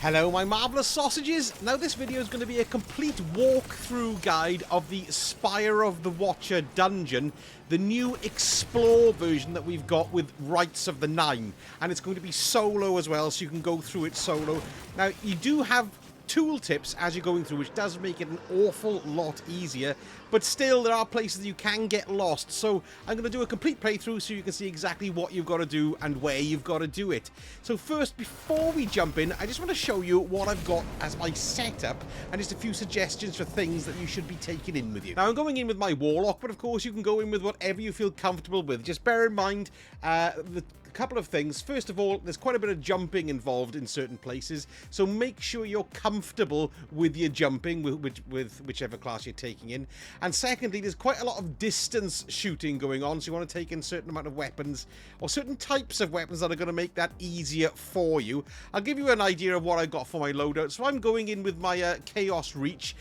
Hello my marvellous sausages! Now this video is going to be a complete walkthrough guide of the Spire of the Watcher dungeon, the new explore version that we've got with Rites of the Nine, and it's going to be solo as well, so you can go through it solo. Now you do have tooltips as you're going through, which does make it an awful lot easier, but still there are places you can get lost, so I'm going to do a complete playthrough so you can see exactly what you've got to do and where you've got to do it. So first, before we jump in, I just want to show you what I've got as my setup and just a few suggestions for things that you should be taking in with you. Now I'm going in with my Warlock, but of course you can go in with whatever you feel comfortable with. Just bear in mind a couple of things. First of all, there's quite a bit of jumping involved in certain places, so make sure you're comfortable with your jumping with whichever class you're taking in. And secondly, there's quite a lot of distance shooting going on, so you want to take in a certain amount of weapons or certain types of weapons that are going to make that easier for you. I'll give you an idea of what I got for my loadout. So I'm going in with my Chaos Reach.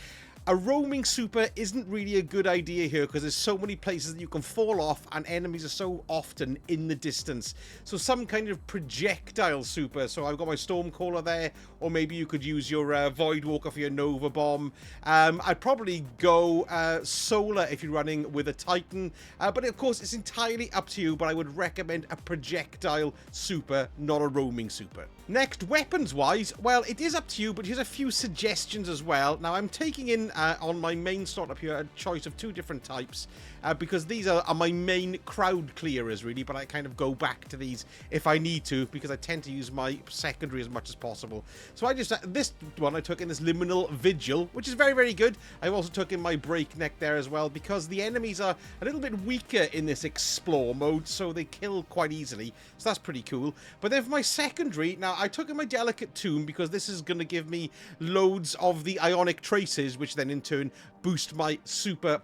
A roaming super isn't really a good idea here because there's so many places that you can fall off and enemies are so often in the distance. So some kind of projectile super. So I've got my Stormcaller there, or maybe you could use your Voidwalker for your Nova Bomb. I'd probably go solar if you're running with a Titan. But of course, it's entirely up to you, but I would recommend a projectile super, not a roaming super. Next, weapons-wise, well, it is up to you, but here's a few suggestions as well. Now, I'm taking in on my main slot up here a choice of two different types because these are my main crowd clearers really, but I kind of go back to these if I need to because I tend to use my secondary as much as possible. So I just this one I took in this Liminal Vigil, which is very, very good. I also took in my Breakneck there as well because the enemies are a little bit weaker in this explore mode, so they kill quite easily, so that's pretty cool. But then for my secondary, now I took in my Delicate Tomb because this is going to give me loads of the Ionic Traces, which then in turn boost my super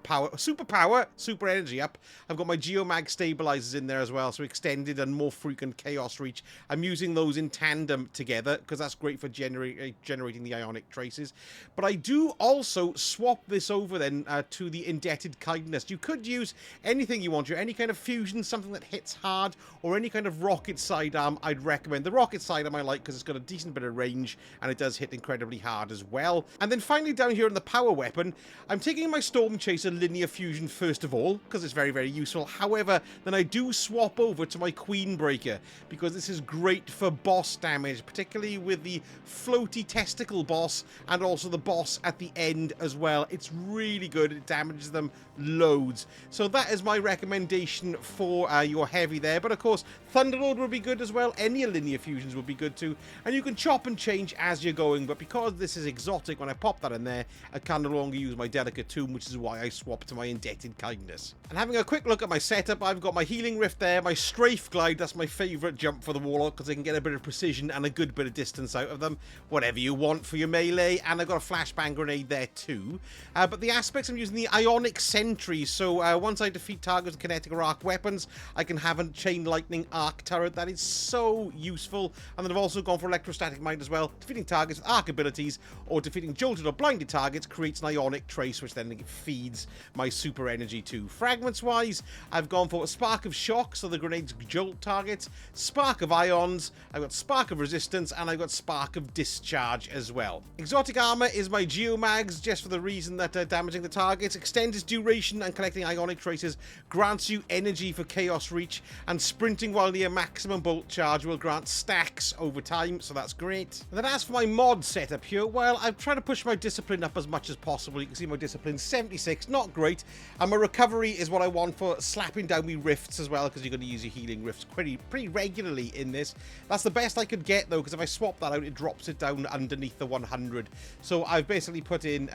energy up. I've got my Geomag stabilizers in there as well, so extended and more frequent Chaos Reach. I'm using those in tandem together because that's great for generating the Ionic Traces. But I do also swap this over then to the Indebted Kindness. You could use anything you want, any kind of fusion, something that hits hard, or any kind of rocket sidearm. I'd recommend the rocket sidearm I like because it's got a decent bit of range and it does hit incredibly hard as well. And then finally down here in the power weapon, I'm taking my Storm Chaser Linear Fusion first of all because it's very, very useful. However, then I do swap over to my Queen Breaker because this is great for boss damage, particularly with the floaty testicle boss and also the boss at the end as well. It's really good. It damages them loads. So that is my recommendation for your heavy there. But of course, Thunderlord would be good as well. Any linear fusions would be good too. And you can chop and change as you're going. But because this is exotic, when I pop that in there, I can no longer use my Delicate Tomb, which is why I swapped to my Indebted Kindness. And having a quick look at my setup, I've got my Healing Rift there, my Strafe Glide, that's my favourite jump for the Warlock because I can get a bit of precision and a good bit of distance out of them. Whatever you want for your melee. And I've got a Flashbang Grenade there too. But the aspects, I'm using the Ionic Sentry. So once I defeat targets with kinetic or arc weapons, I can have a Chain Lightning Arc Turret. That is so useful. And then I've also gone for Electrostatic Mind as well. Defeating targets with arc abilities or defeating jolted or blinded targets creates an Ionic Trace, which then feeds my super energy too. Fragments wise, I've gone for Spark of Shock, so the grenades jolt targets, Spark of Ions, I've got Spark of Resistance, and I've got Spark of Discharge as well. Exotic Armor is my Geomags, just for the reason that damaging the targets, extended duration and collecting Ionic Traces grants you energy for Chaos Reach, and sprinting while near maximum bolt charge will grant stacks over time, so that's great. And then as for my mod setup here, well, I've tried to push my discipline up as much as possible. You can see my discipline 76, not great, and my recovery is what I want for slapping down me rifts as well, because you're going to use your healing rifts pretty regularly in this. That's the best I could get though, because if I swap that out, it drops it down underneath the 100. So I've basically put in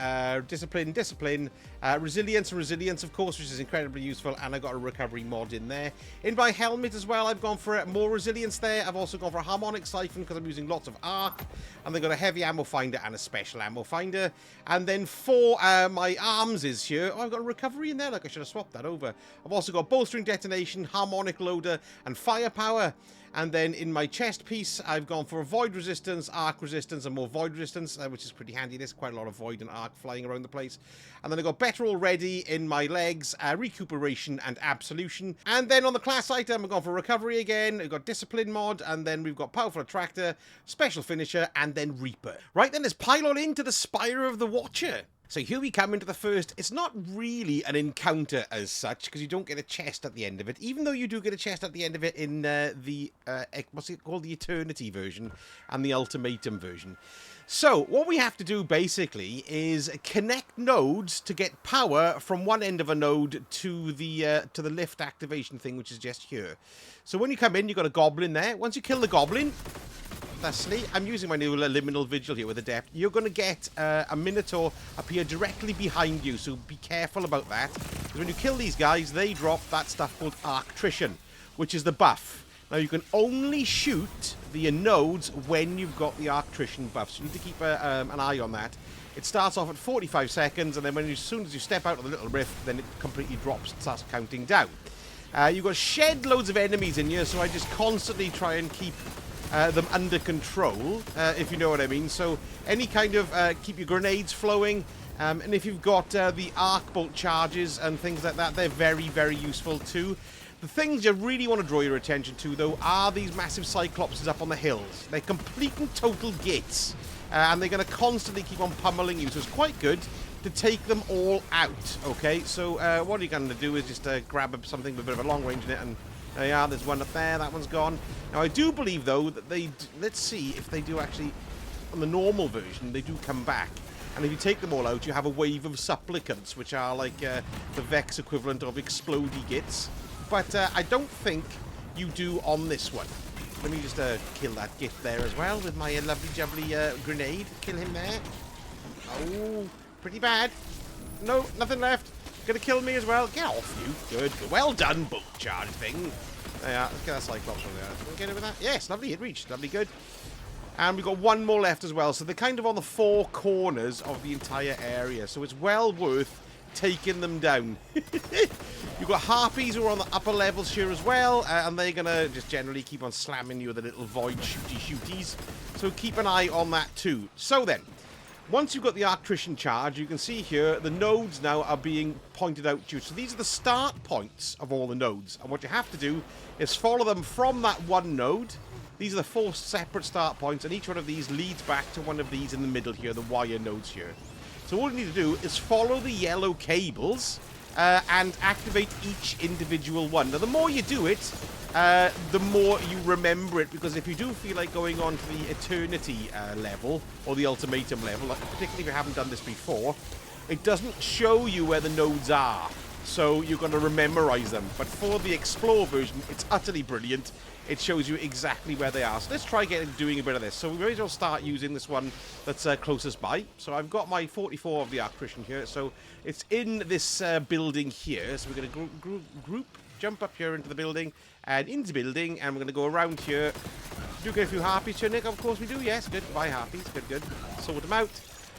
discipline, resilience of course, which is incredibly useful, and I got a recovery mod in there. In my helmet as well, I've gone for more resilience there. I've also gone for a harmonic siphon because I'm using lots of arc, and they've got a heavy ammo finder and a special ammo finder. And then for my arms is here, oh, I've got a recovery in there, like I should have swapped that over. I've also got bolstering detonation, harmonic loader, and firepower. And then in my chest piece, I've gone for a void resistance, arc resistance, and more void resistance, which is pretty handy. There's quite a lot of void and arc flying around the place. And then I've got better already in my legs, recuperation and absolution. And then on the class item, I've gone for recovery again. We've got discipline mod, and then we've got powerful attractor, special finisher, and then reaper. Right then, let's pile on into the Spire of the Watcher. So here we come into the first. It's not really an encounter as such, because you don't get a chest at the end of it, even though you do get a chest at the end of it in what's it called, the Eternity version and the Ultimatum version. So what we have to do basically is connect nodes to get power from one end of a node to the lift activation thing, which is just here. So when you come in, you've got a goblin there. Once you kill the goblin, thusly, I'm using my new liminal vigil here with adept. You're going to get a minotaur appear directly behind you, so be careful about that. Because when you kill these guys, they drop that stuff called Arctrition, which is the buff. Now, you can only shoot the nodes when you've got the Arctrition buff, so you need to keep an eye on that. It starts off at 45 seconds, and then as soon as you step out of the little rift, then it completely drops and starts counting down. You've got shed loads of enemies in here, so I just constantly try and keep them under control, if you know what I mean. So any kind of keep your grenades flowing, and if you've got the arc bolt charges and things like that, they're very, very useful too. The things you really want to draw your attention to, though, are these massive cyclopses up on the hills. They're complete and total gits, and they're going to constantly keep on pummeling you, so it's quite good to take them all out, okay? So what you're going to do is just grab something with a bit of a long range in it, and there you are, there's one up there, that one's gone. Now, I do believe, though, that let's see if they do actually, on the normal version, they do come back. And if you take them all out, you have a wave of supplicants, which are like the Vex equivalent of explodey gits. But I don't think you do on this one. Let me just kill that git there as well with my lovely jubbly grenade. Kill him there. Oh, pretty bad. No, nothing left. Gonna kill me as well. Get off you. Good. Well done, bolt charge thing. There you are. Let's get that cyclops from there. Can we get over that? Yes, lovely. It reached. Lovely, good. And we've got one more left as well. So they're kind of on the four corners of the entire area. So it's well worth taking them down. You've got harpies who are on the upper levels here as well, and they're gonna just generally keep on slamming you with the little void shooties, so keep an eye on that too. So then, once you've got the Arctrition charge, you can see here the nodes now are being pointed out to you. So these are the start points of all the nodes, and what you have to do is follow them from that one node. These are the 4 separate start points, and each one of these leads back to one of these in the middle here, the wire nodes here. So all you need to do is follow the yellow cables and activate each individual one. Now, the more you do it, the more you remember it, because if you do feel like going on to the Eternity level, or the Ultimatum level, like, particularly if you haven't done this before, it doesn't show you where the nodes are. So you're going to memorize them. But for the Explore version, it's utterly brilliant. It shows you exactly where they are. So let's try doing a bit of this. So we may as well start using this one that's closest by. So I've got my 44 of the Arctrition here. So it's in this building here. So we're going to jump up here into the building and into the building. And we're going to go around here. Do get a few harpies here, Nick? Of course we do. Yes, good. Buy harpies. Good, good. Sort them out.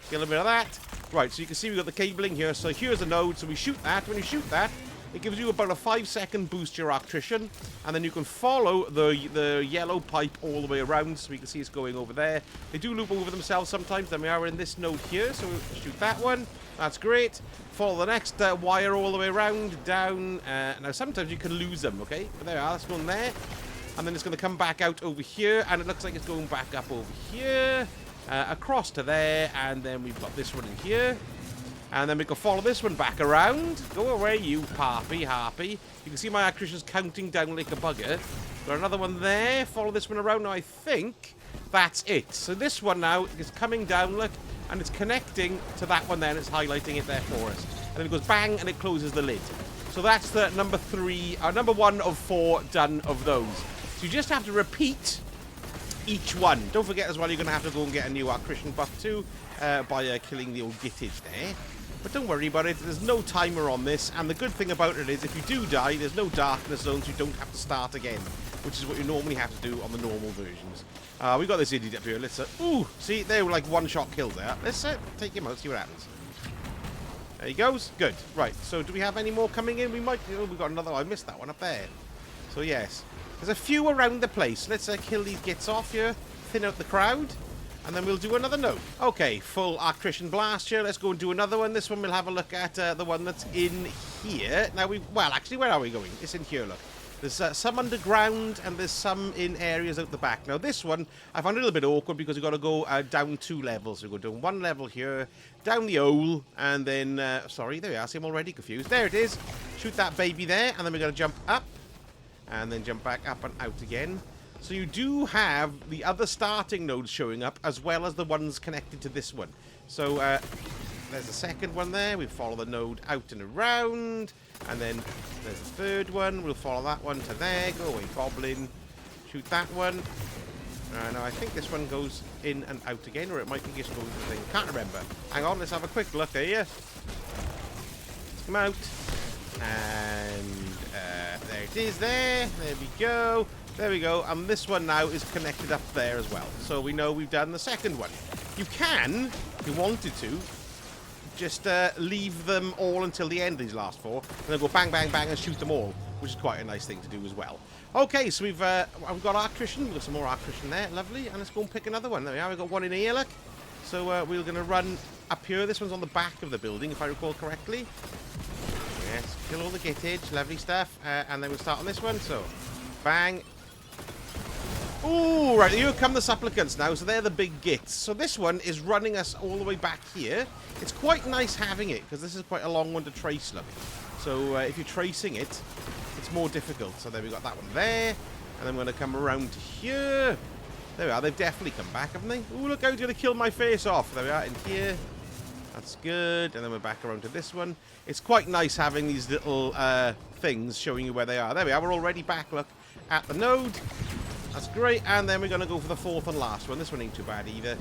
Get a little bit of that. Right, so you can see we've got the cabling here. So here's a node. So we shoot that. When you shoot that, it gives you about a 5-second boost to your Arctrition, and then you can follow the yellow pipe all the way around, so you can see it's going over there. They do loop over themselves sometimes. Then we are in this node here, so we'll shoot that one. That's great. Follow the next wire all the way around, down. Now, sometimes you can lose them, okay? But there we are. That's going there. And then it's going to come back out over here, and it looks like it's going back up over here, across to there, and then we've got this one in here. And then we can follow this one back around. Go away, you harpy. You can see my Arctrition's counting down like a bugger. Got another one there. Follow this one around. Now, I think that's it. So this one now is coming down, look, and it's connecting to that one there, and it's highlighting it there for us. And then it goes bang, and it closes the lid. So that's the number 1 of 4 done of those. So you just have to repeat each one. Don't forget as well, you're going to have to go and get a new Arctrition buff too by killing the old gittage there. But don't worry about it, there's no timer on this, and the good thing about it is if you do die, there's no darkness zones, you don't have to start again, which is what you normally have to do on the normal versions. We got this idiot up here, let's, ooh, see, they were like one-shot kills there. Let's take him out, see what happens. There he goes, good. Right, so do we have any more coming in? We might, oh, we got another, I missed that one up there. So yes, There's a few around the place. Let's kill these gits off here, thin out the crowd, and then we'll do another node. Okay, full Arctrician Blast here. Let's go and do another one. This one we'll have a look at the one that's in here. Now, well, actually, where are we going? It's in here, look. There's some underground, and there's some in areas out the back. Now, this one, I found a little bit awkward because you've got to go down 2 levels. So we go down 1 level here, down the hole, and then... sorry, there we are. See, I'm already confused. There it is. Shoot that baby there, and then we're going to jump up, and then jump back up and out again. So you do have the other starting nodes showing up, as well as the ones connected to this one. So there's the second one there. We follow the node out and around. And then there's the third one. We'll follow that one to there. Go away, goblin. Shoot that one. Now, I think this one goes in and out again, or it might be just going to the thing. Can't remember. Hang on, let's have a quick look here. Let's come out. And there it is there. There we go. There we go. And this one now is connected up there as well. So we know we've done the second one. You can, if you wanted to, just leave them all until the end of these last 4, and then go bang, bang, bang, and shoot them all, which is quite a nice thing to do as well. Okay, so we've got Arctrician. We've got some more Arctrician there. Lovely. And let's go and pick another one. There we are. We've got one in here, look. So we're going to run up here. This one's on the back of the building, if I recall correctly. Yes, kill all the gittage. Lovely stuff. And then we'll start on this one. So, bang. Ooh, right, here come the supplicants now. So they're the big gits. So this one is running us all the way back here. It's quite nice having it, because this is quite a long one to trace, look. So if you're tracing it, it's more difficult. So there we got that one there. And then we're going to come around to here. There we are. They've definitely come back, haven't they? Ooh, look how he's going to kill my face off. There we are, in here. That's good. And then we're back around to this one. It's quite nice having these little things showing you where they are. There we are. We're already back, look, at the node. That's great. And then we're going to go for the 4th and last one. This one ain't too bad either.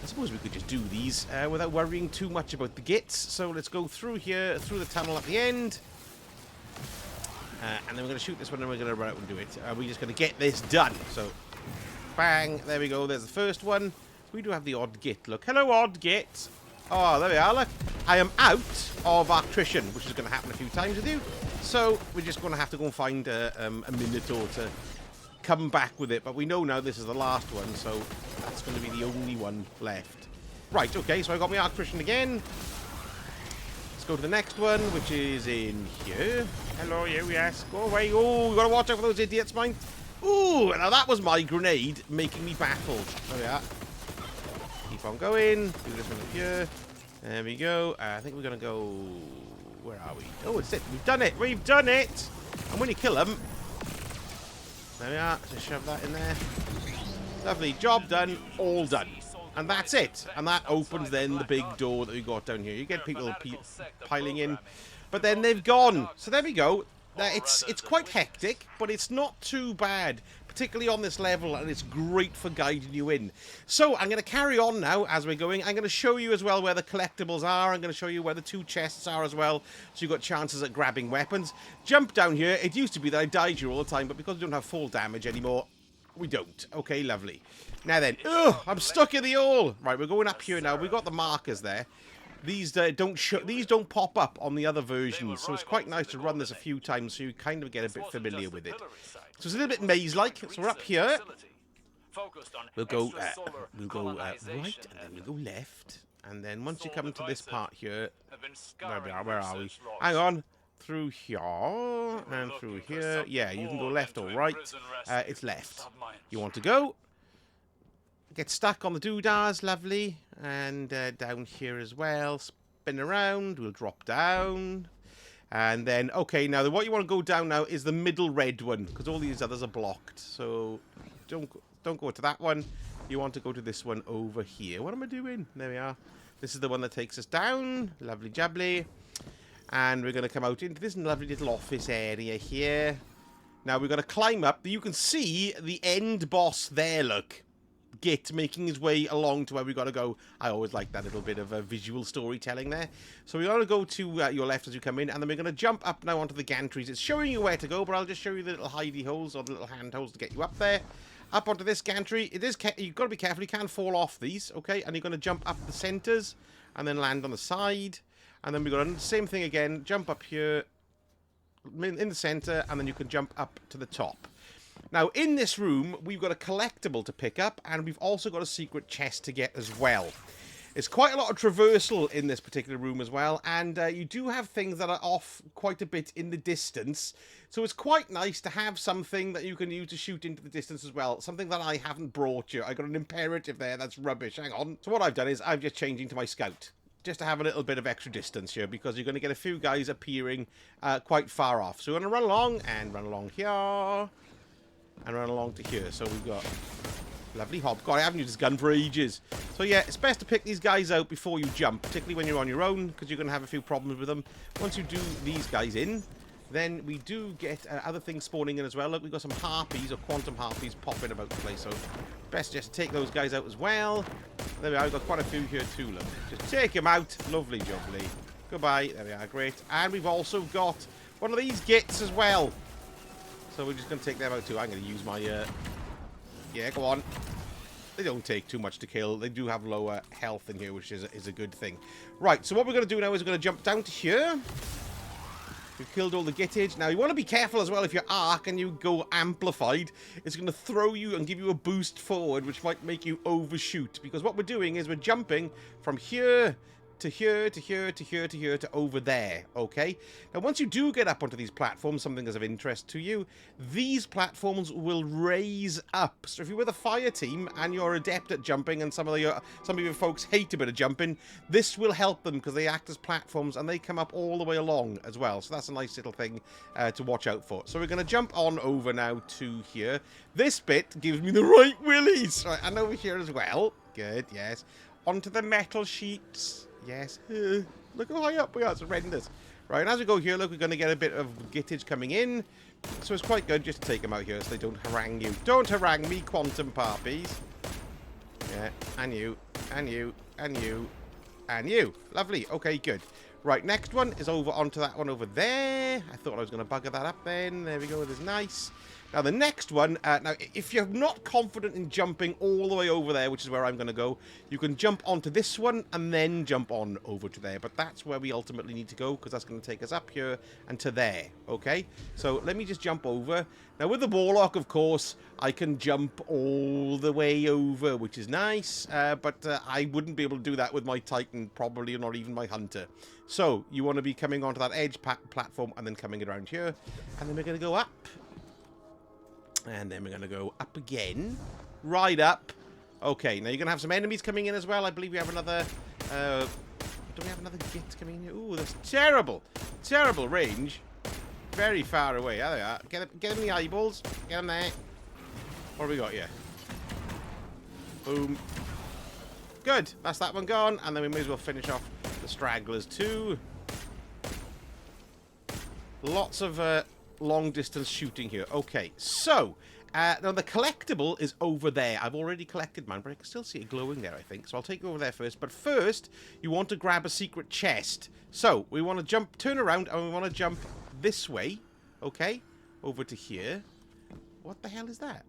I suppose we could just do these without worrying too much about the gits. So let's go through here, through the tunnel at the end. And then we're going to shoot this one, and we're going to run out and do it. We're just going to get this done. So, bang. There we go. There's the first one. We do have the odd git. Look. Hello, odd git. Oh, there we are. Look. I am out of Arctrician, which is going to happen a few times with you. So, we're just going to have to go and find a minute or to come back with it. But we know now this is the last one, so that's going to be the only one left. Right, okay, so I got my Arctrician again. Let's go to the next one, which is in here. Hello, you, yes. Go away. Oh, you got to watch out for those idiots, mine. Ooh, now that was my grenade making me baffled. There we are. Keep on going. Do this one up here. There we go. I think we're going to go... Where are we? Oh, it's it. We've done it. We've done it. And when you kill them... There we are. Just shove that in there. Lovely. Job done. All done. And that's it. And that opens then the big door that we got down here. You get people piling in. But then they've gone. So there we go. It's quite hectic, but it's not too bad, particularly on this level, and it's great for guiding you in. So I'm going to carry on now as we're going. I'm going to show you as well where the collectibles are. I'm going to show you where the 2 chests are as well, so you've got chances at grabbing weapons. Jump down here. It used to be that I died here all the time, but because we don't have full damage anymore, we don't. Okay, lovely. Now then, ugh, I'm stuck in the hole. Right, we're going up here now. We've got the markers there. These don't pop up on the other versions, so it's quite nice to run this a few times so you kind of get a bit familiar with it. So it's a little bit maze-like. So we're up here. We'll go right, and then we'll go left. And then once you come to this part here, where are we? Hang on. Through here and through here. Yeah, you can go left or right. It's left. You want to go? Get stuck on the doodahs, lovely. And down here as well. Spin around. We'll drop down. And then, okay, now what you want to go down now is the middle red one, because all these others are blocked. So don't go to that one. You want to go to this one over here. What am I doing? There we are. This is the one that takes us down. Lovely jubbly. And we're going to come out into this lovely little office area here. Now we're going to climb up. You can see the end boss there, look. Git making his way along to where we got to go. I always like that little bit of visual storytelling there. So we're going to go to your left as you come in, and then we're going to jump up now onto the gantries. It's showing you where to go, but I'll just show you the little hidey holes or the little hand holes to get you up there. Up onto this gantry. You've got to be careful. You can't fall off these, okay? And you're going to jump up the centers and then land on the side. And then we're going to do the same thing again. Jump up here in the center, and then you can jump up to the top. Now, in this room, we've got a collectible to pick up, and we've also got a secret chest to get as well. There's quite a lot of traversal in this particular room as well, and you do have things that are off quite a bit in the distance. So it's quite nice to have something that you can use to shoot into the distance as well. Something that I haven't brought you. I got an imperative there. That's rubbish. Hang on. So what I've done is I've just changed into my scout, just to have a little bit of extra distance here, because you're going to get a few guys appearing quite far off. So we're going to run along here, and run along to here. So we've got lovely hob. God, I haven't used this gun for ages. So yeah, it's best to pick these guys out before you jump, particularly when you're on your own, because you're going to have a few problems with them. Once you do these guys in, then we do get other things spawning in as well. Look, we've got some harpies or quantum harpies popping about the place, so best just take those guys out as well. There we are, we've got quite a few here too, look. Just take them out. Lovely jubbly. Goodbye. There we are, great. And we've also got one of these gits as well. So we're just going to take them out too. I'm going to use my... Yeah, go on. They don't take too much to kill. They do have lower health in here, which is a good thing. Right, so what we're going to do now is we're going to jump down to here. We've killed all the gittage. Now, you want to be careful as well if you're arc and you go amplified. It's going to throw you and give you a boost forward, which might make you overshoot. Because what we're doing is we're jumping from here to here, to here, to here, to here, to over there, okay? Now, once you do get up onto these platforms, something that's of interest to you, these platforms will raise up. So if you're with a fire team and you're adept at jumping, and some of your folks hate a bit of jumping, this will help them because they act as platforms and they come up all the way along as well. So that's a nice little thing to watch out for. So we're going to jump on over now to here. This bit gives me the right willies. Right, and over here as well. Good, yes. Onto the metal sheets. Yes. Look how high up we are. It's horrendous. Right, and as we go here, look, we're going to get a bit of gittage coming in. So it's quite good just to take them out here so they don't harangue you. Don't harangue me, quantum parpies. Yeah, and you, and you, and you, and you. Lovely. Okay, good. Right, next one is over onto that one over there. I thought I was going to bugger that up then. There we go. That's nice. Now, the next one, now, if you're not confident in jumping all the way over there, which is where I'm going to go, you can jump onto this one and then jump on over to there. But that's where we ultimately need to go, because that's going to take us up here and to there, okay? So let me just jump over. Now, with the Warlock, of course, I can jump all the way over, which is nice. But I wouldn't be able to do that with my Titan, probably, or not even my Hunter. So you want to be coming onto that edge platform and then coming around here. And then we're going to go up. And then we're going to go up again. Right up. Okay, now you're going to have some enemies coming in as well. I believe we have another... do we have another git coming in here? Ooh, that's terrible. Terrible range. Very far away. There they are. Get them in the eyeballs. Get them there. What have we got here? Boom. Good. That's that one gone. And then we may as well finish off the stragglers too. Lots of... long distance shooting here. Okay, so now the collectible is over there. I've already collected mine, but I can still see it glowing there, I think. So I'll take you over there first. But first, you want to grab a secret chest. So we want to jump, turn around, and we want to jump this way. Okay, over to here. What the hell is that?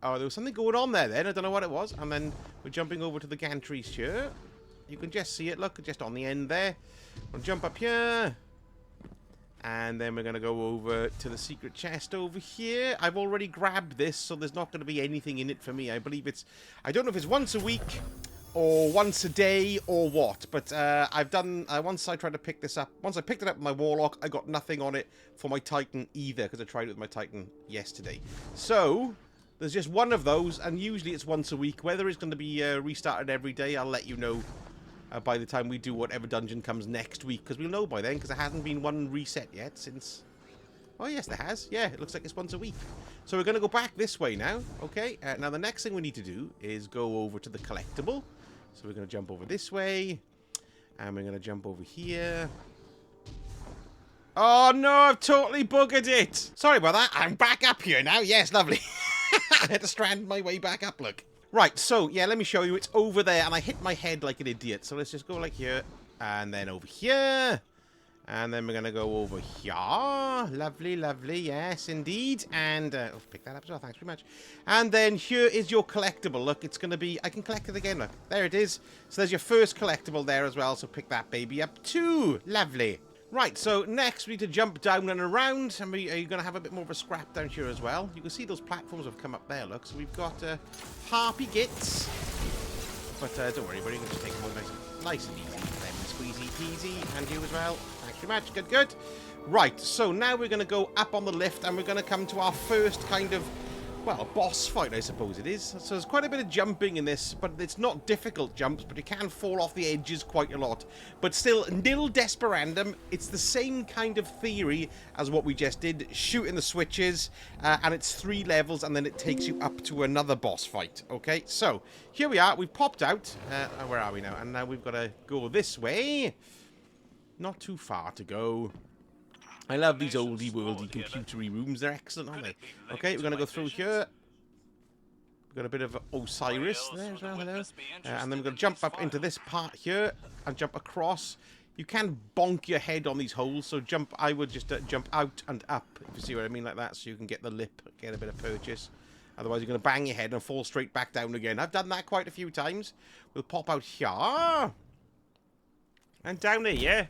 Oh, there was something going on there then. I don't know what it was. And then we're jumping over to the gantries here. You can just see it. Look, just on the end there. We'll jump up here. And then we're going to go over to the secret chest over here. I've already grabbed this, so there's not going to be anything in it for me. I believe it's... I don't know if it's once a week or once a day or what. But I've done... once I tried to pick this up... Once I picked it up with my Warlock, I got nothing on it for my Titan either, because I tried it with my Titan yesterday. So, there's just one of those, and usually it's once a week. Whether it's going to be restarted every day, I'll let you know. By the time we do whatever dungeon comes next week, because we'll know by then, because there hasn't been one reset yet since... Oh, yes, there has. Yeah, it looks like it's once a week. So we're going to go back this way now, okay? Now, the next thing we need to do is go over to the collectible. So we're going to jump over this way, and we're going to jump over here. Oh, no, I've totally buggered it. Sorry about that. I'm back up here now. Yes, lovely. I had to strand my way back up, look. Right, so, yeah, let me show you. It's over there, and I hit my head like an idiot. So let's just go like here, and then over here. And then we're going to go over here. Lovely, lovely, yes, indeed. And, oh, pick that up as well, thanks very much. And then here is your collectible. Look, it's going to be, I can collect it again, look. There it is. So there's your first collectible there as well, so pick that baby up too. Lovely. Right, so next we need to jump down and around, and we are going to have a bit more of a scrap down here as well. You can see those platforms have come up there, look. So we've got harpy gits, but don't worry, buddy, you can just take them all nice and easy. Lemon squeezy peasy, and you as well. Thanks very much, good, good. Right, so now we're going to go up on the lift, and we're going to come to our first kind of, well, boss fight, I suppose it is. So there's quite a bit of jumping in this, but it's not difficult jumps, but you can fall off the edges quite a lot. But still, nil desperandum. It's the same kind of theory as what we just did, shooting the switches, and it's 3 levels, and then it takes you up to another boss fight. Okay, so here we are. We've popped out. Where are we now? And now we've got to go this way. Not too far to go. I love these oldie worldy computery rooms. They're excellent, aren't they? Okay, we're going to go through here. We've got a bit of Osiris there as well, hello. And then we're going to jump up into this part here and jump across. You can bonk your head on these holes, so I would just jump out and up, if you see what I mean, like that, so you can get the lip, get a bit of purchase. Otherwise, you're going to bang your head and fall straight back down again. I've done that quite a few times. We'll pop out here. And down here.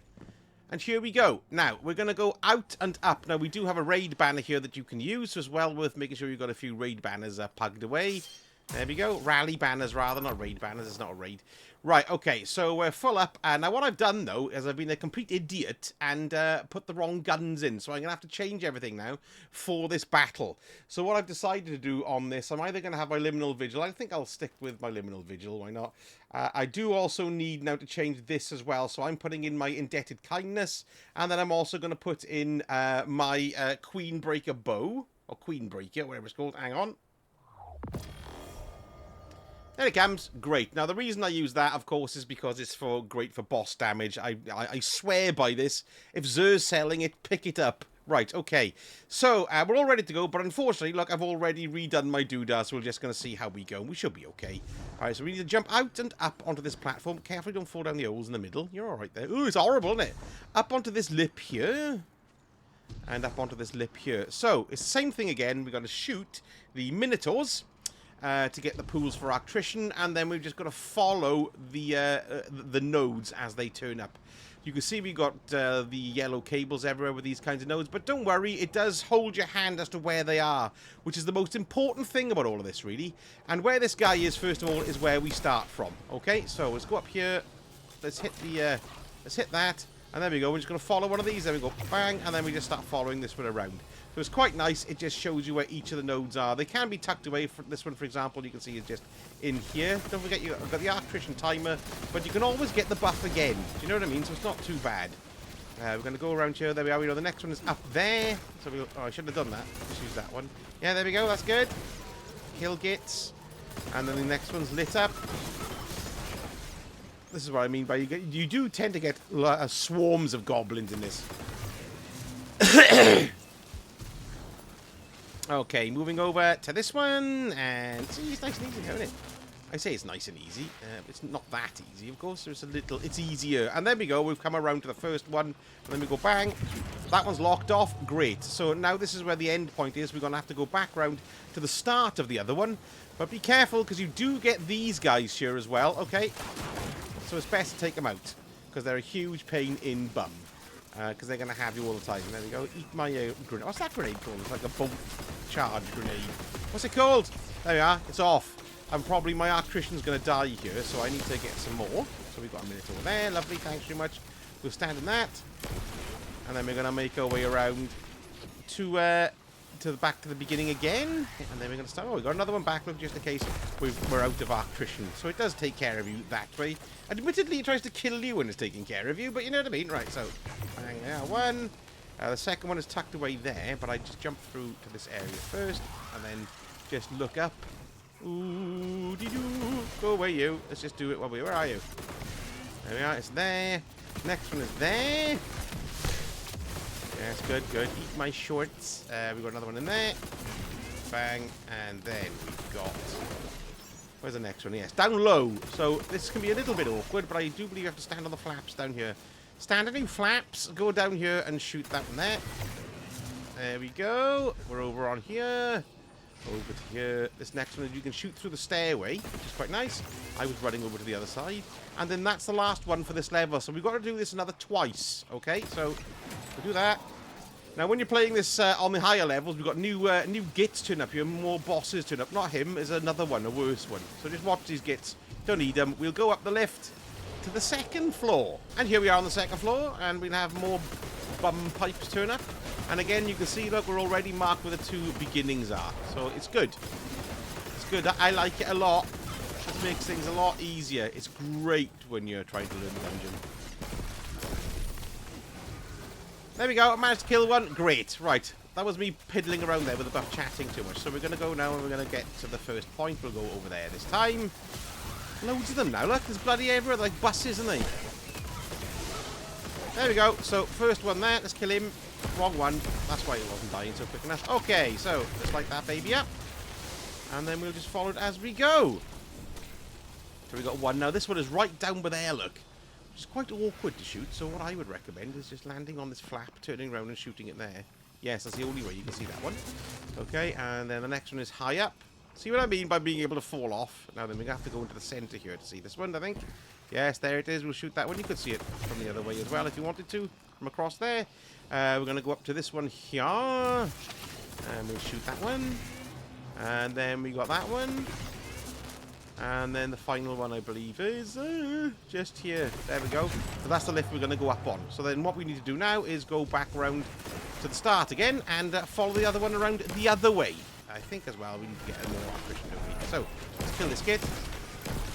And here we go. Now, we're going to go out and up. Now, we do have a raid banner here that you can use, so it's well worth making sure you've got a few raid banners pugged away. There we go. Rally banners, rather. Not raid banners. It's not a raid. Right, okay. So we're full up. And now what I've done, though, is I've been a complete idiot and put the wrong guns in. So I'm going to have to change everything now for this battle. So what I've decided to do on this, I'm either going to have my Liminal Vigil. I think I'll stick with my Liminal Vigil. Why not? I do also need now to change this as well. So I'm putting in my Indebted Kindness. And then I'm also going to put in my Queen Breaker Bow. Or Queen Breaker, whatever it's called. Hang on. There it comes. Great. Now, the reason I use that, of course, is because it's great for boss damage. I swear by this. If Zer's selling it, pick it up. Right, okay. So, we're all ready to go, but unfortunately, look, I've already redone my doodah, so we're just going to see how we go. We should be okay. Alright, so we need to jump out and up onto this platform. Carefully don't fall down the holes in the middle. You're alright there. Ooh, it's horrible, isn't it? Up onto this lip here. And up onto this lip here. So, it's the same thing again. We're going to shoot the Minotaurs. To get the pools for Arctrician, and then we've just got to follow the nodes as they turn up. You can see we've got the yellow cables everywhere with these kinds of nodes, but don't worry, it does hold your hand as to where they are, which is the most important thing about all of this, really. And where this guy is, first of all, is where we start from. Okay, so let's go up here. Let's hit that, and there we go. We're just going to follow one of these. There we go, bang, and then we just start following this one around. So it's quite nice. It just shows you where each of the nodes are. They can be tucked away. For this one, for example, you can see is just in here. Don't forget, you've got the Arctrician timer, but you can always get the buff again. Do you know what I mean? So it's not too bad. We're going to go around here. There we are. We know the next one is up there. So we go, oh, I shouldn't have done that. Just use that one. Yeah, there we go. That's good. Kill gits. And then the next one's lit up. This is what I mean by you do tend to get swarms of goblins in this. Okay, moving over to this one, and see, it's nice and easy, isn't it? I say it's nice and easy. It's not that easy, of course. There's a little, it's easier. And there we go. We've come around to the first one, and then we go bang. That one's locked off. Great. So now this is where the end point is. We're going to have to go back round to the start of the other one. But be careful, because you do get these guys here as well, okay? So it's best to take them out, because they're a huge pain in bum. Because they're going to have you all the time. There we go. Eat my grenade. What's that grenade called? It's like a bolt charge grenade. What's it called? There we are. It's off. And probably my Arctrician's going to die here, so I need to get some more. So we've got a minute over there. Lovely. Thanks very much. We'll stand in that. And then we're going to make our way around to back to the beginning again. And then we're going to start. Oh, we've got another one back, look, just in case we're out of Arctrician. So it does take care of you that way. Admittedly, it tries to kill you when it's taking care of you, but you know what I mean? Right, so bang, there, one. The second one is tucked away there, but I just jump through to this area first, and then just look up. Ooh, dee doo. Go away, you. Let's just do it while where are you? There we are, it's there. Next one is there. Yes, good, good. Eat my shorts. We've got another one in there. Bang, and then we've got... Where's the next one? Yes, down low. So this can be a little bit awkward, but I do believe you have to stand on the flaps down here. Stand on your flaps, go down here and shoot that one there. There we go. We're over on here. Over to here. This next one, you can shoot through the stairway, which is quite nice. I was running over to the other side. And then that's the last one for this level. So we've got to do this another twice. Okay, so we'll do that. Now, when you're playing this on the higher levels, we've got new gits turn up here, more bosses turn up. Not him, there's another one, a worse one. So just watch these gits. Don't need them. We'll go up the lift to the second floor. And here we are on the second floor, and we'll have more bum pipes turn up. And again, you can see, look, we're already marked where the 2 beginnings are. So it's good. It's good. I like it a lot. It makes things a lot easier. It's great when you're trying to learn the dungeon. There we go. I managed to kill one. Great. Right. That was me piddling around there with the buff chatting too much. So we're going to go now and we're going to get to the first point. We'll go over there this time. Loads of them now. Look, there's bloody everywhere. They're like buses, aren't they? There we go. So, first one there. Let's kill him. Wrong one. That's why it wasn't dying so quick enough. Okay, so, just light that baby up. And then we'll just follow it as we go. So we got one. Now, this one is right down by there, look. Which is quite awkward to shoot. So, what I would recommend is just landing on this flap, turning around and shooting it there. Yes, that's the only way you can see that one. Okay, and then the next one is high up. See what I mean by being able to fall off? Now then, we have to go into the centre here to see this one, I think. Yes, there it is. We'll shoot that one. You could see it from the other way as well if you wanted to, from across there. We're going to go up to this one here. And we'll shoot that one. And then we got that one. And then the final one, I believe, is just here. There we go. So that's the lift we're going to go up on. So then what we need to do now is go back around to the start again and follow the other one around the other way. I think as well we need to get a more efficient over here. So, let's kill this git.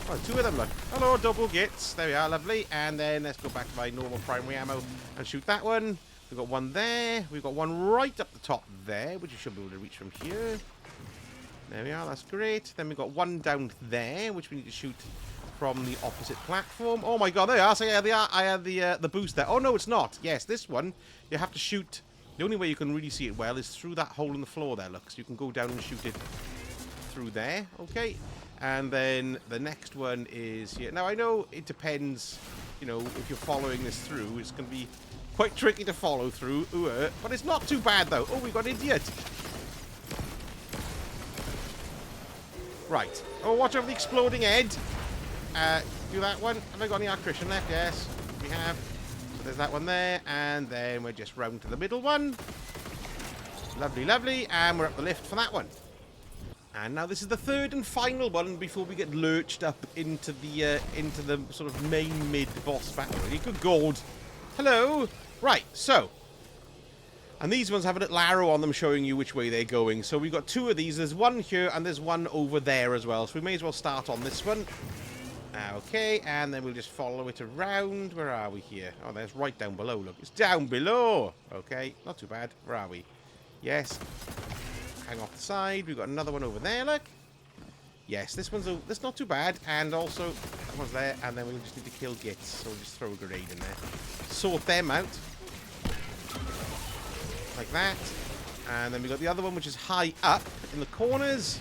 Oh, 2 of them, look. Hello, double gits. There we are, lovely. And then let's go back to my normal primary ammo and shoot that one. We've got one there. We've got one right up the top there, which you should be able to reach from here. There we are, that's great. Then we've got one down there, which we need to shoot from the opposite platform. Oh my god, there we are. So yeah, I had the boost there. Oh no, it's not. Yes, this one, you have to shoot. The only way you can really see it well is through that hole in the floor there, look. So you can go down and shoot it through there, okay? And then the next one is here. Now, I know it depends, you know, if you're following this through. It's going to be quite tricky to follow through, but it's not too bad, though. Oh, we got an idiot. Right. Oh, watch over the exploding head. Do that one. Have I got any electrician left? Yes, we have. So there's that one there, and then we're just round to the middle one. Lovely, lovely, and we're up the lift for that one. And now this is the third and final one before we get lurched up into the sort of main mid-boss battle. Really good god. Hello. Right, so. And these ones have a little arrow on them showing you which way they're going. So we've got 2 of these. There's one here, and there's one over there as well. So we may as well start on this one. Okay, and then we'll just follow it around. Where are we here? Oh, that's right down below. Look, it's down below. Okay, not too bad. Where are we? Yes. Hang off the side. We've got another one over there, look. Yes, this one's that's not too bad. And also, that one's there. And then we'll just need to kill gits. So we'll just throw a grenade in there. Sort them out. Like that. And then we've got the other one, which is high up in the corners.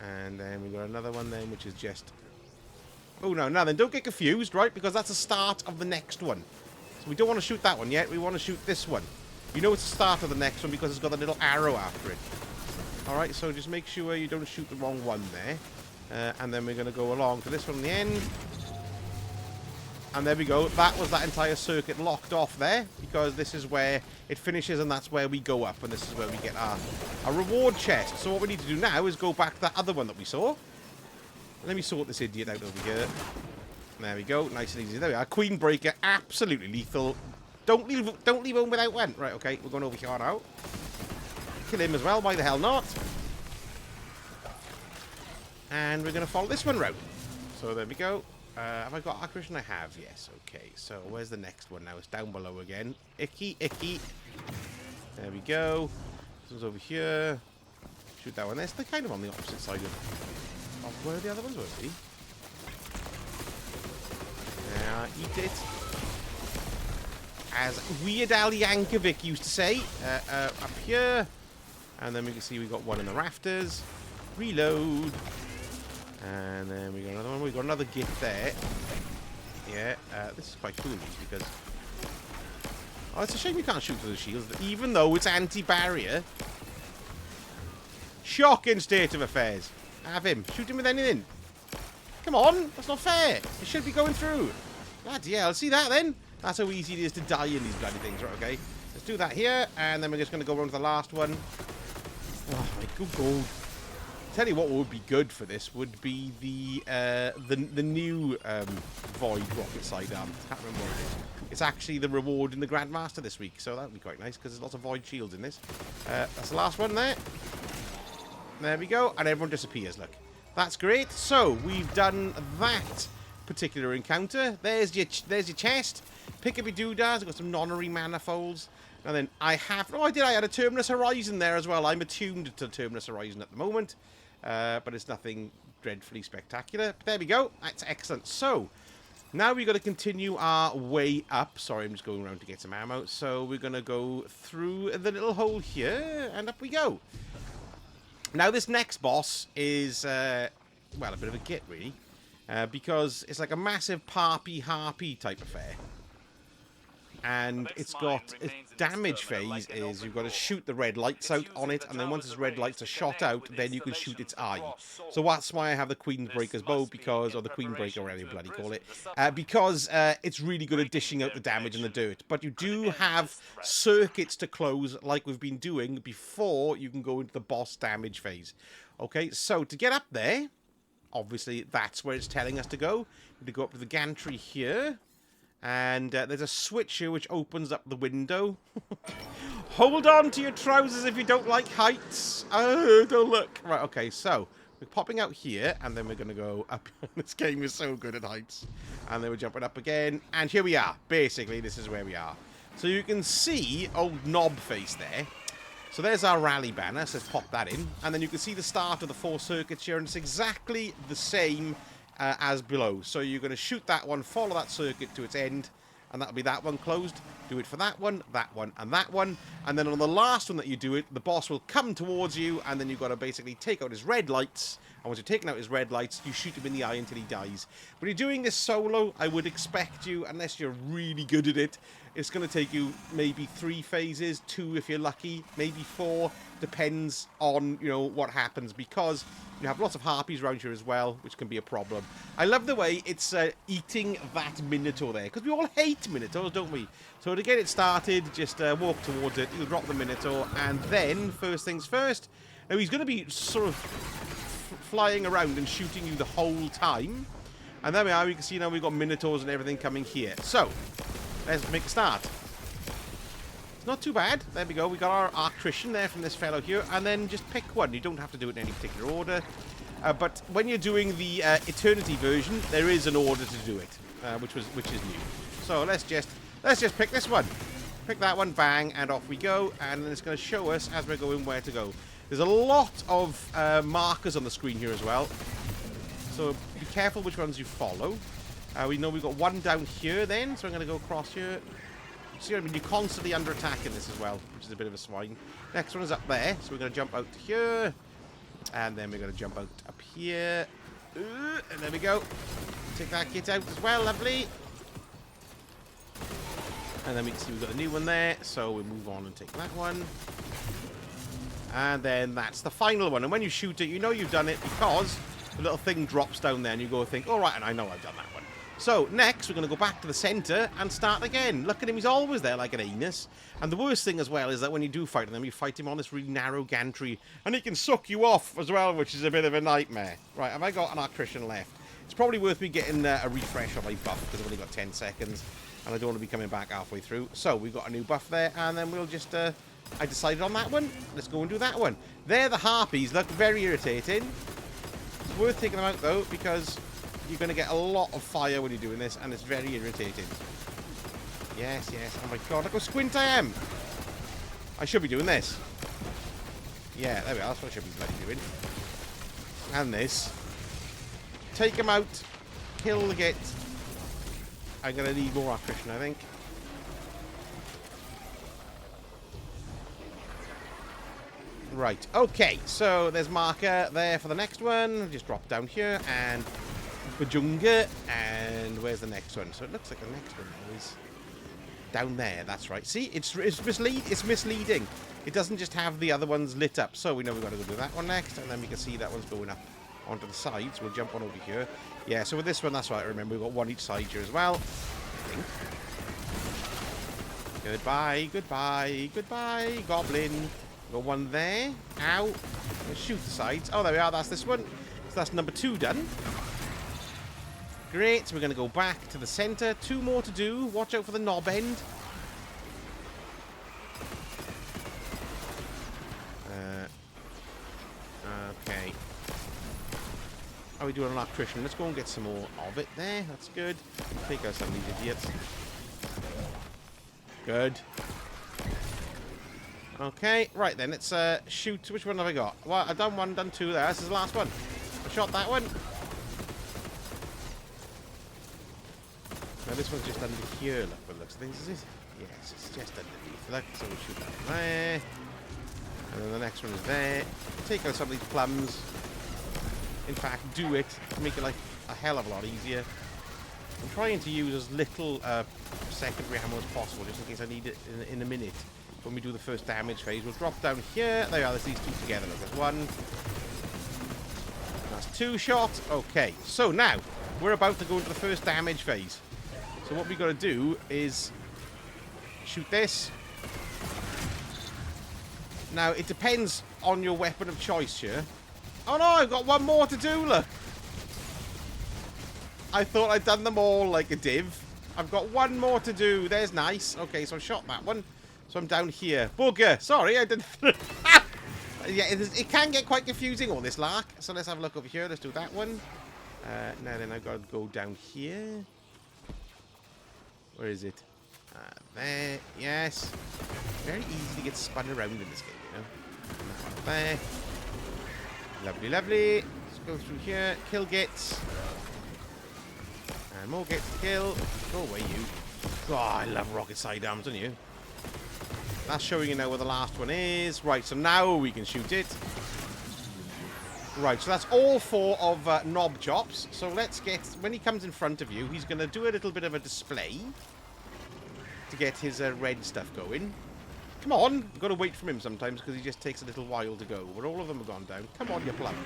And then we've got another one then, which is just... Oh, no, now then, don't get confused, right? Because that's the start of the next one. So we don't want to shoot that one yet. We want to shoot this one. You know it's the start of the next one because it's got a little arrow after it. Alright, so just make sure you don't shoot the wrong one there. And then we're going to go along to this one in the end. And there we go. That was that entire circuit locked off there. Because this is where it finishes and that's where we go up. And this is where we get our reward chest. So what we need to do now is go back to that other one that we saw. Let me sort this idiot out over here. There we go. Nice and easy. There we are. Queen Breaker. Absolutely lethal. Don't leave home without one. Right, okay. We're going over here now. Kill him as well. Why the hell not? And we're going to follow this one round. So there we go. Have I got a Christian? I have, yes. Okay, so where's the next one now? It's down below again. Icky, icky. There we go. This one's over here. Shoot that one. They're kind of on the opposite side of where the other ones would be. Eat it. As Weird Al Yankovic used to say. Up here. And then we can see we got one in the rafters. Reload. And then we got another one. We got another gift there. Yeah, this is quite cool because... Oh, it's a shame you can't shoot through the shields, even though it's anti-barrier. Shocking state of affairs. Have him. Shoot him with anything. Come on. That's not fair. It should be going through. Bloody hell. See that then? That's how easy it is to die in these bloody things. Right, okay. Let's do that here. And then we're just going to go on to the last one. Oh, my good gold. Tell you what would be good for this would be the new Void rocket sidearm. Can't remember what it is. It's actually the reward in the Grandmaster this week, so that would be quite nice because there's lots of Void shields in this. That's the last one there. There we go, and everyone disappears. Look, that's great. So we've done that particular encounter. There's your chest. Pick up your doodads. I've got some nonary manifolds. And then I have... Oh, I had a Terminus Horizon there as well. I'm attuned to Terminus Horizon at the moment. But it's nothing dreadfully spectacular. But there we go. That's excellent. So, now we've got to continue our way up. Sorry, I'm just going around to get some ammo. So, we're going to go through the little hole here. And up we go. Now, this next boss is, well, a bit of a git, really. Because it's like a massive harpy type affair. And it's got its damage phase is you've got to shoot the red lights out on it, and then once its red lights are shot out, then you can shoot its eye. So that's why I have the Queenbreaker's bow, because, or the Queenbreaker, whatever you bloody call it, because it's really good at dishing out the damage in the dirt. But you do have circuits to close, like we've been doing, before you can go into the boss damage phase. Okay, so to get up there, obviously that's where it's telling us to go. We need to go up to the gantry here. And there's a switch here which opens up the window. Hold on to your trousers if you don't like heights. Oh, don't look. Right, okay, so we're popping out here, and then we're going to go up. This game is so good at heights. And then we're jumping up again. And here we are. Basically, this is where we are. So you can see old knob face there. So there's our rally banner. So let's pop that in. And then you can see the start of the 4 circuits here, and it's exactly the same as below. So you're going to shoot that one, follow that circuit to its end, and that'll be that one closed. Do it for that one, and that one. And then on the last one that you do it, the boss will come towards you, and then you've got to basically take out his red lights. And once you've taken out his red lights, you shoot him in the eye until he dies. When you're doing this solo, I would expect you, unless you're really good at it, it's going to take you maybe 3 phases, 2 if you're lucky, maybe 4. Depends on, you know, what happens, because you have lots of harpies around here as well, which can be a problem. I love the way it's eating that Minotaur there, because we all hate Minotaurs, don't we? So to get it started, just walk towards it, you'll drop the Minotaur, and then, first things first, now he's going to be sort of flying around and shooting you the whole time. And there we are, you can see now we've got Minotaurs and everything coming here. So, let's make a start. It's not too bad. There we go. We got our Arctrician there from this fellow here. And then just pick one. You don't have to do it in any particular order. But when you're doing the Eternity version, there is an order to do it, which is new. So let's just pick this one. Pick that one, bang, and off we go. And then it's going to show us as we're going where to go. There's a lot of markers on the screen here as well. So be careful which ones you follow. We know we've got one down here then, so I'm going to go across here. See what I mean? You're constantly under attack in this as well, which is a bit of a swine. Next one is up there, so we're going to jump out here. And then we're going to jump out up here. And there we go. Take that kit out as well, lovely. And then we can see we've got a new one there, so we'll move on and take that one. And then that's the final one. And when you shoot it, you know you've done it because the little thing drops down there and you go think, all right, and I know I've done that one. So, next, we're going to go back to the centre and start again. Look at him, he's always there like an anus. And the worst thing as well is that when you do fight him, you fight him on this really narrow gantry. And he can suck you off as well, which is a bit of a nightmare. Right, have I got an Arctrician left? It's probably worth me getting a refresh on my buff, because I've only got 10 seconds. And I don't want to be coming back halfway through. So, we've got a new buff there, and then we'll just... I decided on that one. Let's go and do that one. There, the harpies look very irritating. It's worth taking them out, though, because... you're going to get a lot of fire when you're doing this, and it's very irritating. Yes, yes. Oh my god, look how squint I am! I should be doing this. Yeah, there we are. That's what I should be bloody doing. And this. Take him out. Kill the git. I'm going to need more Arctrician, I think. Right, okay. So, there's marker there for the next one. Just drop down here, and... Bajunga, and where's the next one? So it looks like the next one is down there. That's right. See, it's misleading. it doesn't just have the other ones lit up. So we know we've got to go do that one next, and then we can see that one's going up onto the sides. We'll jump on over here. Yeah, so with this one, that's right. Remember, we've got one each side here as well. I think. Goodbye, goodbye, goodbye, goblin. Got one there. Ow. Let's shoot the sides. Oh, there we are. That's this one. So that's number 2 done. Great. So we're going to go back to the center. 2 more to do. Watch out for the knob end. Okay. How are we doing on electrician? Let's go and get some more of it there. That's good. Take out some of these idiots. Good. Okay, right then, let's shoot. Which one have I got? Well, I've done 1, done 2 there. This is the last one. I shot that one. Now this one's just under here, look, by the looks of things, is it? Yes, it's just underneath. Look, so we'll shoot that one there. And then the next one is there. Take out some of these plums. In fact, do it. Make it like a hell of a lot easier. I'm trying to use as little secondary ammo as possible, just in case I need it in a minute. When we do the first damage phase, we'll drop down here. There we are, there's these 2 together. Look, there's 1. That's 2 shots. Okay, so now we're about to go into the first damage phase. So what we got to do is shoot this. Now, it depends on your weapon of choice here. Oh no, I've got 1 more to do, look. I thought I'd done them all like a div. I've got 1 more to do. There's nice. Okay, so I shot that one. So I'm down here. Bugger. Sorry, I didn't... Yeah, it can get quite confusing, all this lark. So let's have a look over here. Let's do that one. Now then, I've got to go down here. Where is it? There. Yes. Very easy to get spun around in this game, you know. And that one there. Lovely, lovely. Let's go through here. Kill gets. And more gets to kill. Go away, you. Oh, I love rocket sidearms, don't you? That's showing you now where the last one is. Right, so now we can shoot it. Right, so that's all 4 of knob chops. So let's get... When he comes in front of you, he's going to do a little bit of a display to get his red stuff going. Come on. You've got to wait for him sometimes because he just takes a little while to go. But all of them have gone down. Come on, you plum.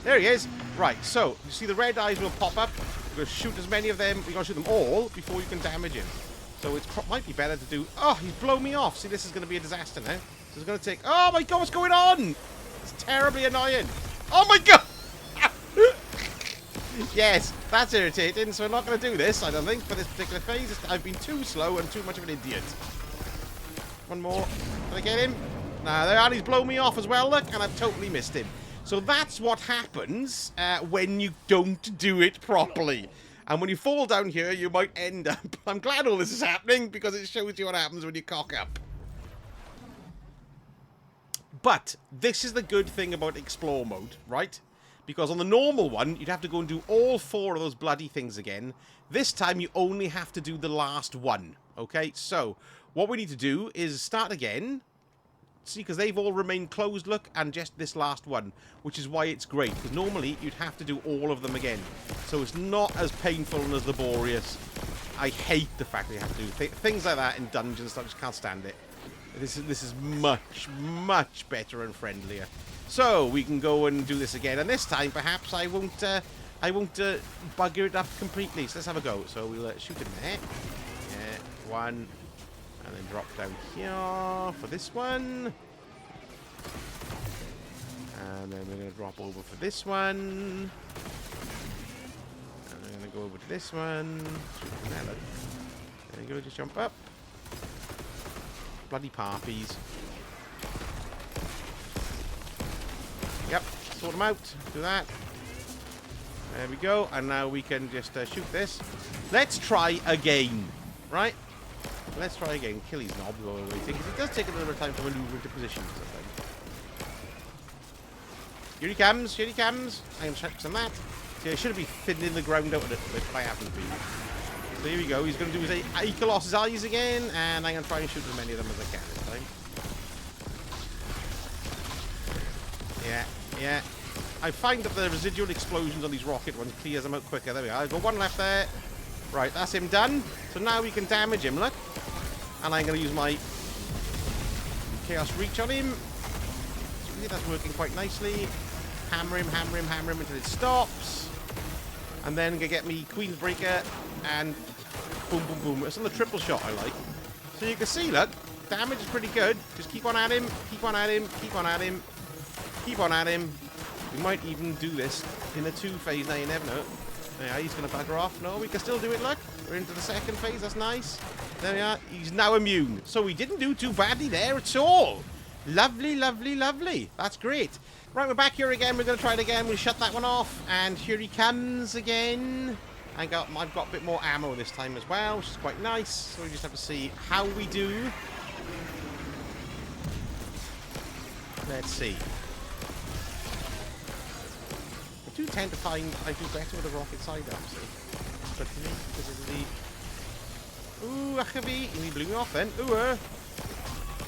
There he is. Right, so you see the red eyes will pop up. You've got to shoot as many of them. You've got to shoot them all before you can damage him. So it might be better to do... Oh, he's blown me off. See, this is going to be a disaster now. So it's going to take... Oh, my God, what's going on? It's terribly annoying. Oh, my God. Yes, that's irritating. So I'm not going to do this, I don't think, for this particular phase. I've been too slow and too much of an idiot. 1 more. Did I get him? Nah, there are. He's blown me off as well, look. And I've totally missed him. So that's what happens when you don't do it properly. And when you fall down here, you might end up... I'm glad all this is happening, because it shows you what happens when you cock up. But this is the good thing about Explore mode, right? Because on the normal one, you'd have to go and do all 4 of those bloody things again. This time, you only have to do the last one, okay? So, what we need to do is start again. See, because they've all remained closed, look, and just this last one, which is why it's great, because normally you'd have to do all of them again. So it's not as painful and as laborious. I hate the fact that you have to do things like that in dungeons. I just can't stand it. This is much, much better and friendlier. So we can go and do this again, and this time perhaps I won't bugger it up completely. So let's have a go. So we'll shoot him there. Yeah, 1. And then drop down here for this one. And then we're going to drop over for this one. And we're going to go over to this one. There you go, just jump up. Bloody parpies. Yep, sort them out. Do that. There we go. And now we can just shoot this. Let's try again. Right? Let's try again. Kill his knob while we're waiting. It does take a little bit of time to maneuver into position sometimes. Here he comes. Here he comes. I can check some of that. See, I should be thinning the ground out a little bit, but I haven't been. So here we go. He's going to do his Akelous eyes again, and I'm going to try and shoot as many of them as I can this time. Yeah, yeah. I find that the residual explosions on these rocket ones clears them out quicker. There we are. I've got 1 left there. Right, that's him done. So now we can damage him, look. And I'm going to use my Chaos Reach on him. See, that's working quite nicely. Hammer him until it stops. And then get me Queen's Breaker and boom, boom, boom. It's on the triple shot I like. So you can see, look, damage is pretty good. Just keep on at him, keep on at him, keep on at him, keep on at him. We might even do this in a 2-phase now, you never know. Yeah, he's going to bugger off. No, we can still do it, look. We're into the 2nd phase, that's nice. There we are. He's now immune. So we didn't do too badly there at all. Lovely, lovely, lovely. That's great. Right, we're back here again. We're going to try it again. We'll shut that one off. And here he comes again. I've got a bit more ammo this time as well, which is quite nice. So we just have to see how we do. Let's see. I do tend to find I do better with the rocket side up, see. But for me, because of the... Ooh, Akelou's. He blew me off then. Ooh,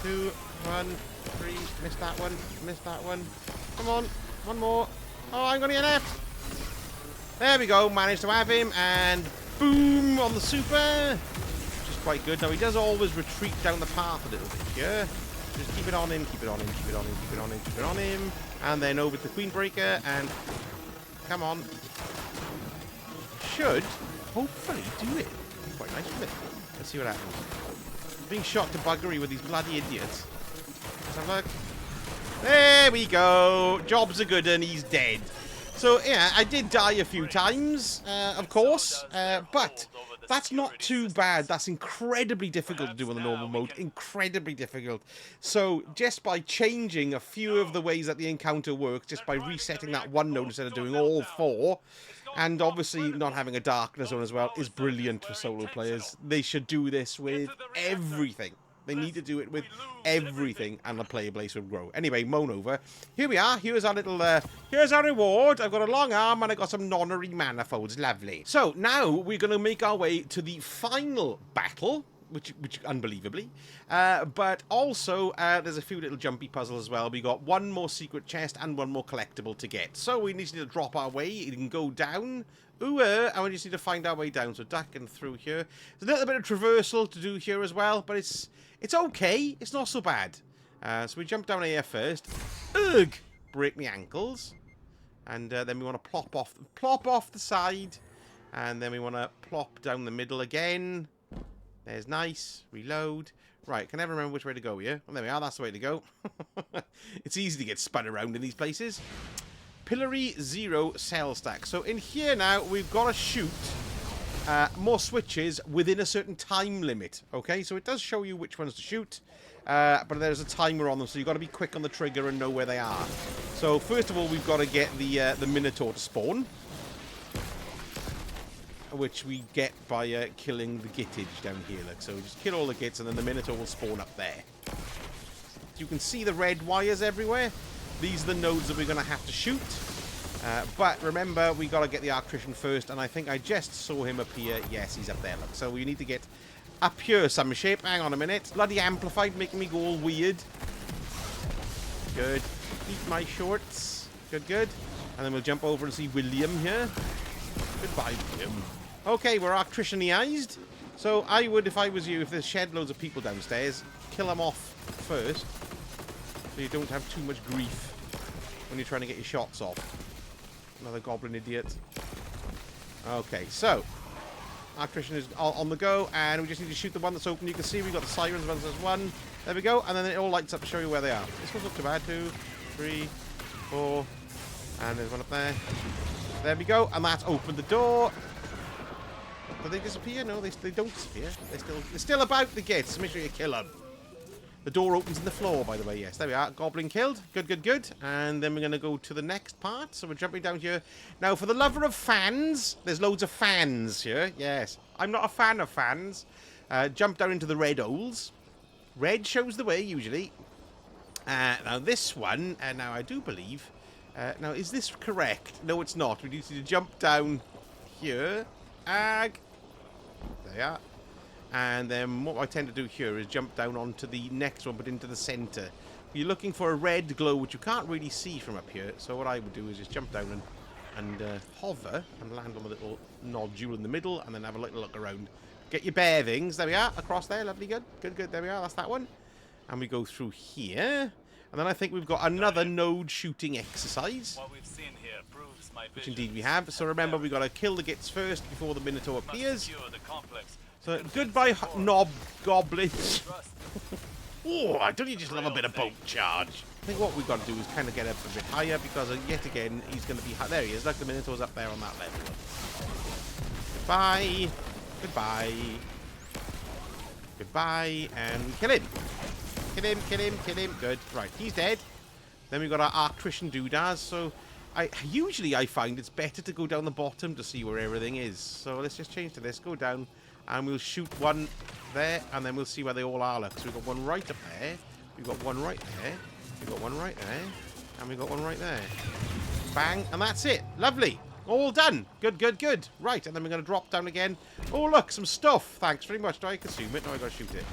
2, 1, 3. Missed that one. Missed that one. Come on. One more. Oh, I'm going to get left. There we go. Managed to have him. And boom on the super. Which is quite good. Now, he does always retreat down the path a little bit here. Just keep it on him. Keep it on him. Keep it on him. Keep it on him. Keep it on him. And then over to the Queen Breaker. And come on. Should hopefully do it. Quite nice, isn't it? Let's see what happens. I'm being shot to buggery with these bloody idiots. Let's have a look. There we go. Job's a good and he's dead. So, yeah, I did die a few times, of course, but that's not too bad. That's incredibly difficult to do on the normal mode. Incredibly difficult. So, just by changing a few of the ways that the encounter works, just by resetting that one node instead of doing all 4, and obviously not having a darkness zone as well, is brilliant for solo players. They should do this with everything. They need to do it with everything, and the player base will grow. Anyway, moan over. Here we are. Here's our little, here's our reward. I've got a long arm, and I got some nonary manifolds. Lovely. So, now we're going to make our way to the final battle, which unbelievably. But also, there's a few little jumpy puzzles as well. We got one more secret chest and one more collectible to get. So, we need to drop our way. You can go down. Ooh, and we just need to find our way down. So, ducking through here. There's a little bit of traversal to do here as well, but it's okay. It's not so bad. So we jump down here first. Ugh! Break me ankles. And then we want to plop off the side. And then we want to plop down the middle again. There's nice. Reload. Right, can never remember which way to go here. Well, there we are. That's the way to go. It's easy to get spun around in these places. Pillory 0 cell stack. So in here now, we've got to shoot more switches within a certain time limit. Okay, so it does show you which ones to shoot, but there's a timer on them, so you've got to be quick on the trigger and know where they are. So first of all, we've got to get the Minotaur to spawn, which we get by killing the gittage down here. Like, so we just kill all the gits, and then the Minotaur will spawn up there. You can see the red wires everywhere. These are the nodes that we're going to have to shoot. But remember, we got to get the Arctrician first, and I think I just saw him up here. Yes, he's up there, look. So we need to get up here some shape. Hang on a minute. Bloody amplified, making me go all weird. Good. Eat my shorts. Good, good. And then we'll jump over and see William here. Goodbye, William. Okay, we're Arctricianized. So I would, if I was you, if there's shed loads of people downstairs, kill them off first, so you don't have too much grief when you're trying to get your shots off. Another goblin idiot. Okay, so Arctrician is on the go, and we just need to shoot the one that's open. You can see we've got the sirens, one says 1. There we go, and then it all lights up to show you where they are. This one's not too bad. 2, 3, 4, and there's one up there. There we go, and that's opened the door. Do they disappear? No, they don't disappear. They're still about the gates. So make sure you kill them. The door opens in the floor, by the way. Yes, there we are. Goblin killed. Good, good, good. And then we're going to go to the next part. So we're jumping down here. Now, for the lover of fans, there's loads of fans here. Yes. I'm not a fan of fans. Jump down into the red holes. Red shows the way, usually. Now, this one, now I do believe... now, is this correct? No, it's not. We need to jump down here. There we are. And then what I tend to do here is jump down onto the next one, but into the center. You're looking for a red glow, which you can't really see from up here. So what I would do is just jump down and hover and land on the little nodule in the middle, and then have a little look around. Get your bearings. There we are. Across there. Lovely. Good. Good, good. There we are. That's that one. And we go through here. And then I think we've got another node shooting exercise. What we've seen here proves my which indeed we have. So remember, we got to kill the gits first before the Minotaur appears. So goodbye, knob goblins. Oh, don't you just love a bit of boat charge? I think what we've got to do is kind of get up a bit higher because yet again he's going to be there. He is. Like the Minotaur's up there on that level. Goodbye. Goodbye. Goodbye. And we kill him. Kill him, kill him, kill him. Good. Right, he's dead. Then we've got our Arctrician Doodas. So usually I find it's better to go down the bottom to see where everything is. So let's just change to this. Go down and we'll shoot one there and then we'll see where they all are. Look, so we've got one right up there. We've got one right there. We've got one right there. And we've got one right there. Bang. And that's it. Lovely. All done. Good, good, good. Right, and then we're going to drop down again. Oh, look, some stuff. Thanks very much. Do I consume it? No, I got to shoot it.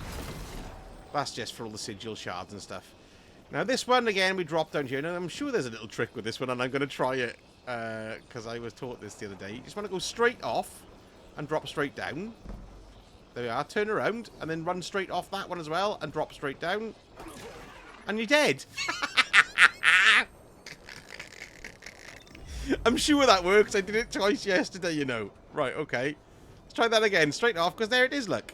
That's just for all the sigil shards and stuff. Now, this one, again, we drop down here. Now, I'm sure there's a little trick with this one, and I'm going to try it because I was taught this the other day. You just want to go straight off and drop straight down. There we are. Turn around and then run straight off that one as well and drop straight down. And you're dead. I'm sure that works. I did it twice yesterday, you know. Right, okay. Let's try that again. Straight off, because there it is, look.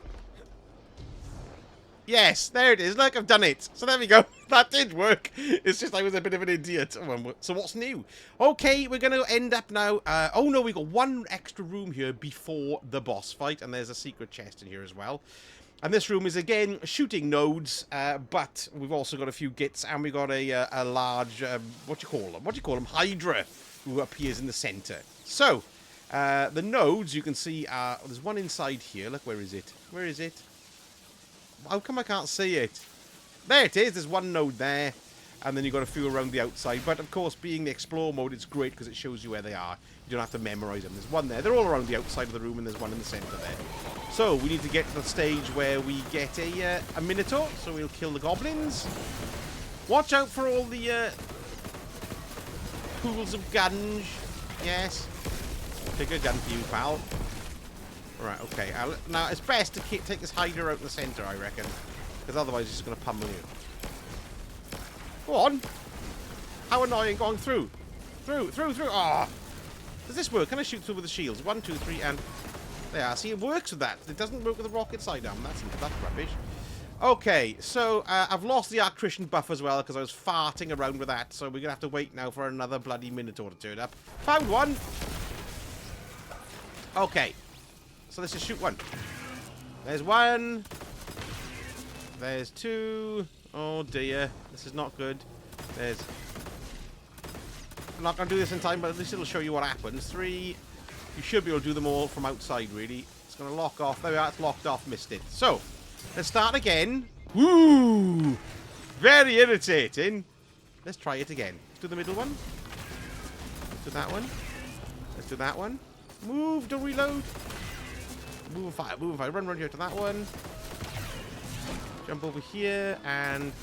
Yes, there it is. Look, I've done it. So there we go. That did work. It's just I was a bit of an idiot. So what's new? Okay, we're going to end up now. Oh, no, we got one extra room here before the boss fight. And there's a secret chest in here as well. And this room is, again, shooting nodes. But we've also got a few gits. And we got a large, what do you call them? What do you call them? Hydra, who appears in the center. So, the nodes, you can see, there's one inside here. Look, where is it? Where is it? How come I can't see it? There it is. There's one node there. And then you've got a few around the outside. But, of course, being the Explore mode, it's great because it shows you where they are. You don't have to memorize them. There's one there. They're all around the outside of the room, and there's one in the center there. So, we need to get to the stage where we get a Minotaur. So, we'll kill the goblins. Watch out for all the pools of gunge. Yes. Take a gun for you, pal. Right, okay. Now, it's best to take this hider out in the center, I reckon. Because otherwise, he's just going to pummel you. Go on. How annoying going through. Through. Ah. Oh. Does this work? Can I shoot through with the shields? 1, 2, 3, and... There. See, it works with that. It doesn't work with the rocket sidearm. That's rubbish. Okay, so I've lost the Arctrician buff as well because I was farting around with that. So we're going to have to wait now for another bloody Minotaur to turn up. Found one. Okay. So let's just shoot one. There's one. There's two. Oh dear. This is not good. There's... I'm not going to do this in time, but at least it'll show you what happens. 3. You should be able to do them all from outside, really. It's going to lock off. There we are. It's locked off. Missed it. So, let's start again. Woo! Very irritating. Let's try it again. Let's do the middle one. Let's do that one. Let's do that one. Move. Don't reload. Move and fire. Move and fire. Run here to that one. Jump over here and...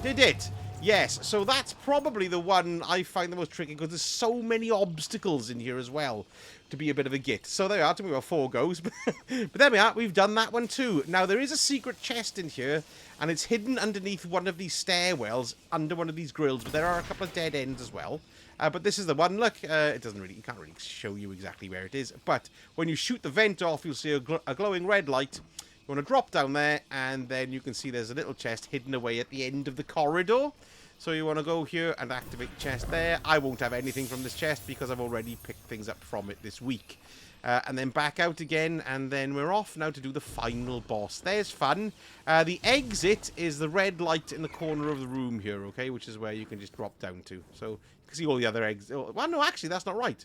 Did it! Yes, so that's probably the one I find the most tricky because there's so many obstacles in here as well to be a bit of a git. So there we are. Took me about 4 goes. But there we are. We've done that one too. Now, there is a secret chest in here and it's hidden underneath one of these stairwells under one of these grills. But there are a couple of dead ends as well. But this is the one. Look, it doesn't really... You can't really show you exactly where it is. But when you shoot the vent off, you'll see a glowing red light. You want to drop down there, and then you can see there's a little chest hidden away at the end of the corridor. So you want to go here and activate the chest there. I won't have anything from this chest because I've already picked things up from it this week. And then back out again, and then we're off now to do the final boss. There's fun. The exit is the red light in the corner of the room here, okay? Which is where you can just drop down to. So you can see all the other exits. Well, no, actually, that's not right.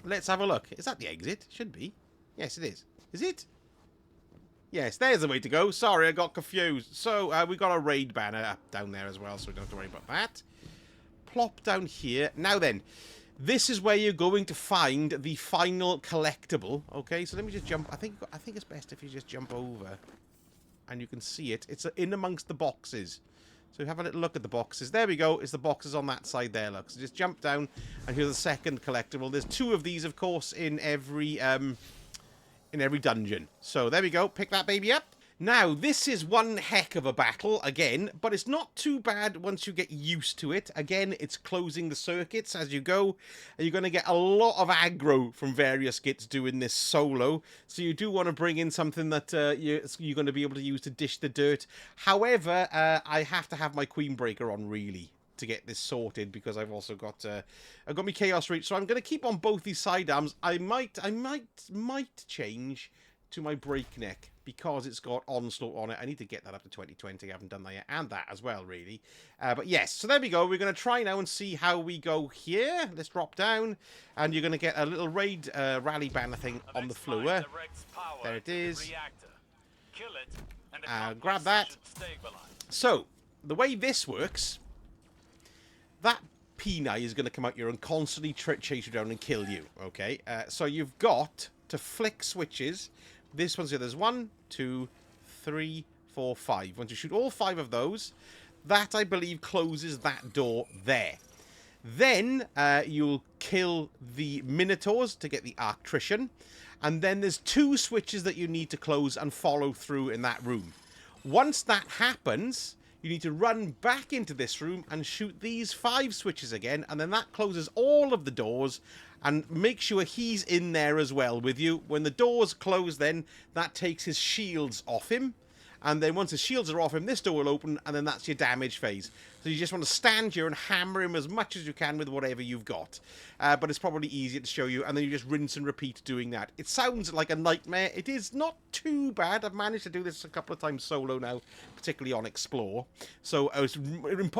Let's have a look. Is that the exit? Should be. Yes, it is. Is it? Yes, there's the way to go. Sorry, I got confused. So, we got a raid banner up down there as well, so we don't have to worry about that. Plop down here. Now then, this is where you're going to find the final collectible. Okay, so let me just jump. I think it's best if you just jump over. And you can see it. It's in amongst the boxes. So have a little look at the boxes. There we go. It's the boxes on that side there, look. So just jump down, and here's the second collectible. There's 2 of these, of course, in every dungeon. So there we go. Pick that baby up. Now, this is one heck of a battle, again, but it's not too bad once you get used to it. Again, it's closing the circuits as you go, and you're going to get a lot of aggro from various gits doing this solo, so you do want to bring in something that you're going to be able to use to dish the dirt. However, I have to have my Queen Breaker on, really, to get this sorted, because I've also got I've got my Chaos Reach, so I'm going to keep on both these sidearms. I might change to my Breakneck, because it's got Onslaught on it. I need to get that up to 2020. I haven't done that yet. And that as well, really. But yes, so there we go. We're going to try now and see how we go here. Let's drop down. And you're going to get a little raid rally banner thing on the floor. There it is. Grab that. So, the way this works, that Peni is going to come out here and constantly chase you down and kill you. Okay? So you've got to flick switches. This one's here. There's 1, 2, 3, 4, 5. Once you shoot all 5 of those, that, I believe, closes that door there. Then you'll kill the Minotaurs to get the Arctrician. And then there's 2 switches that you need to close and follow through in that room. Once that happens, you need to run back into this room and shoot these 5 switches again. And then that closes all of the doors. And make sure he's in there as well with you. When the doors close, then that takes his shields off him. And then once his shields are off him, this door will open, and then that's your damage phase. So you just want to stand here and hammer him as much as you can with whatever you've got. But it's probably easier to show you, and then you just rinse and repeat doing that. It sounds like a nightmare. It is not too bad. I've managed to do this a couple of times solo now, particularly on Explore. So it was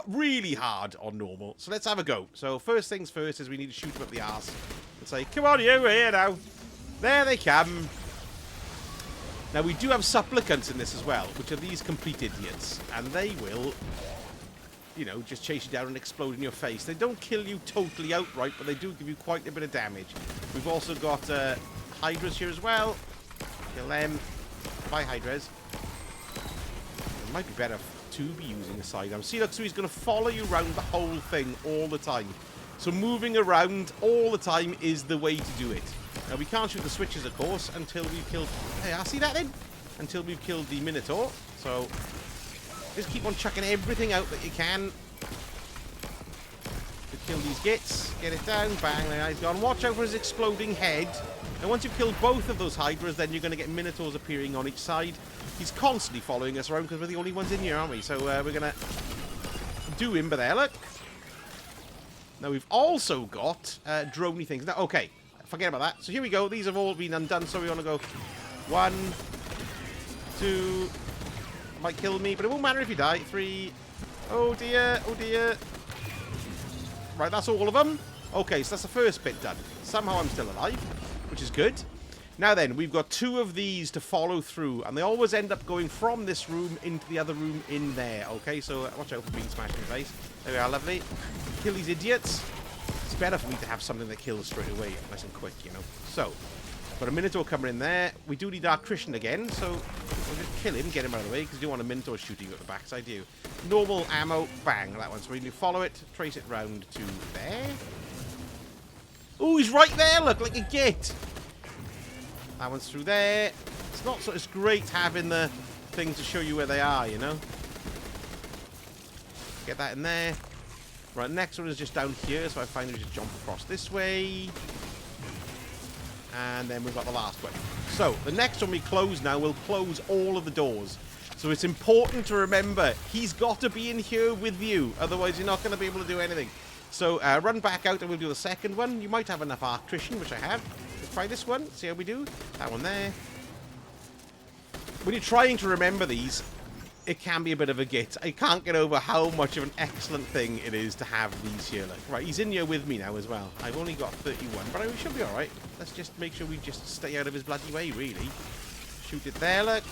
really hard on normal. So let's have a go. So first things first is we need to shoot him up the arse and say, come on, you, we're here now. There they come. Now, we do have supplicants in this as well, which are these complete idiots. And they will, you know, just chase you down and explode in your face. They don't kill you totally outright, but they do give you quite a bit of damage. We've also got Hydras here as well. Kill them. Bye, Hydras. It might be better to be using a sidearm. See, look, so he's going to follow you around the whole thing all the time. So moving around all the time is the way to do it. Now, we can't shoot the switches, of course, until we've killed... Hey, I see that then? Until we've killed the Minotaur. So, just keep on chucking everything out that you can to kill these gits. Get it down. Bang, there he's gone. Watch out for his exploding head. And once you've killed both of those Hydras, then you're going to get Minotaurs appearing on each side. He's constantly following us around because we're the only ones in here, aren't we? So, we're going to do him, but there, look. Now, we've also got droney things. Now, okay. Forget about that. So here we go. These have all been undone. So we want to go 1, 2. Might kill me, but it won't matter if you die. 3. Oh dear. Oh dear. Right, that's all of them. Okay, so that's the first bit done. Somehow I'm still alive, which is good. Now then, we've got 2 of these to follow through, and they always end up going from this room into the other room in there. Okay, so watch out for being smashed in the face. There we are, lovely. Kill these idiots. It's better for me to have something that kills straight away, nice and quick, you know. So, got a Minotaur coming in there. We do need our Christian again, so we'll just kill him, get him out of the way, because you don't want a Minotaur shooting you at the backside, do you? Normal ammo, bang, that one. So we need to follow it, trace it round to there. Oh, he's right there, look, like a git. That one's through there. It's not so it's great having the thing to show you where they are, you know. Get that in there. Right, next one is just down here, so I finally just jump across this way. And then we've got the last one. So, the next one we close now, we'll close all of the doors. So it's important to remember, he's got to be in here with you, otherwise you're not going to be able to do anything. So, run back out and we'll do the second one. You might have enough Arctrician, which I have. Let's try this one, see how we do. That one there. When you're trying to remember these, it can be a bit of a git. I can't get over how much of an excellent thing it is to have these here. Like, right, he's in here with me now as well. I've only got 31, but we should be alright. Let's just make sure we just stay out of his bloody way, really. Shoot it there, look.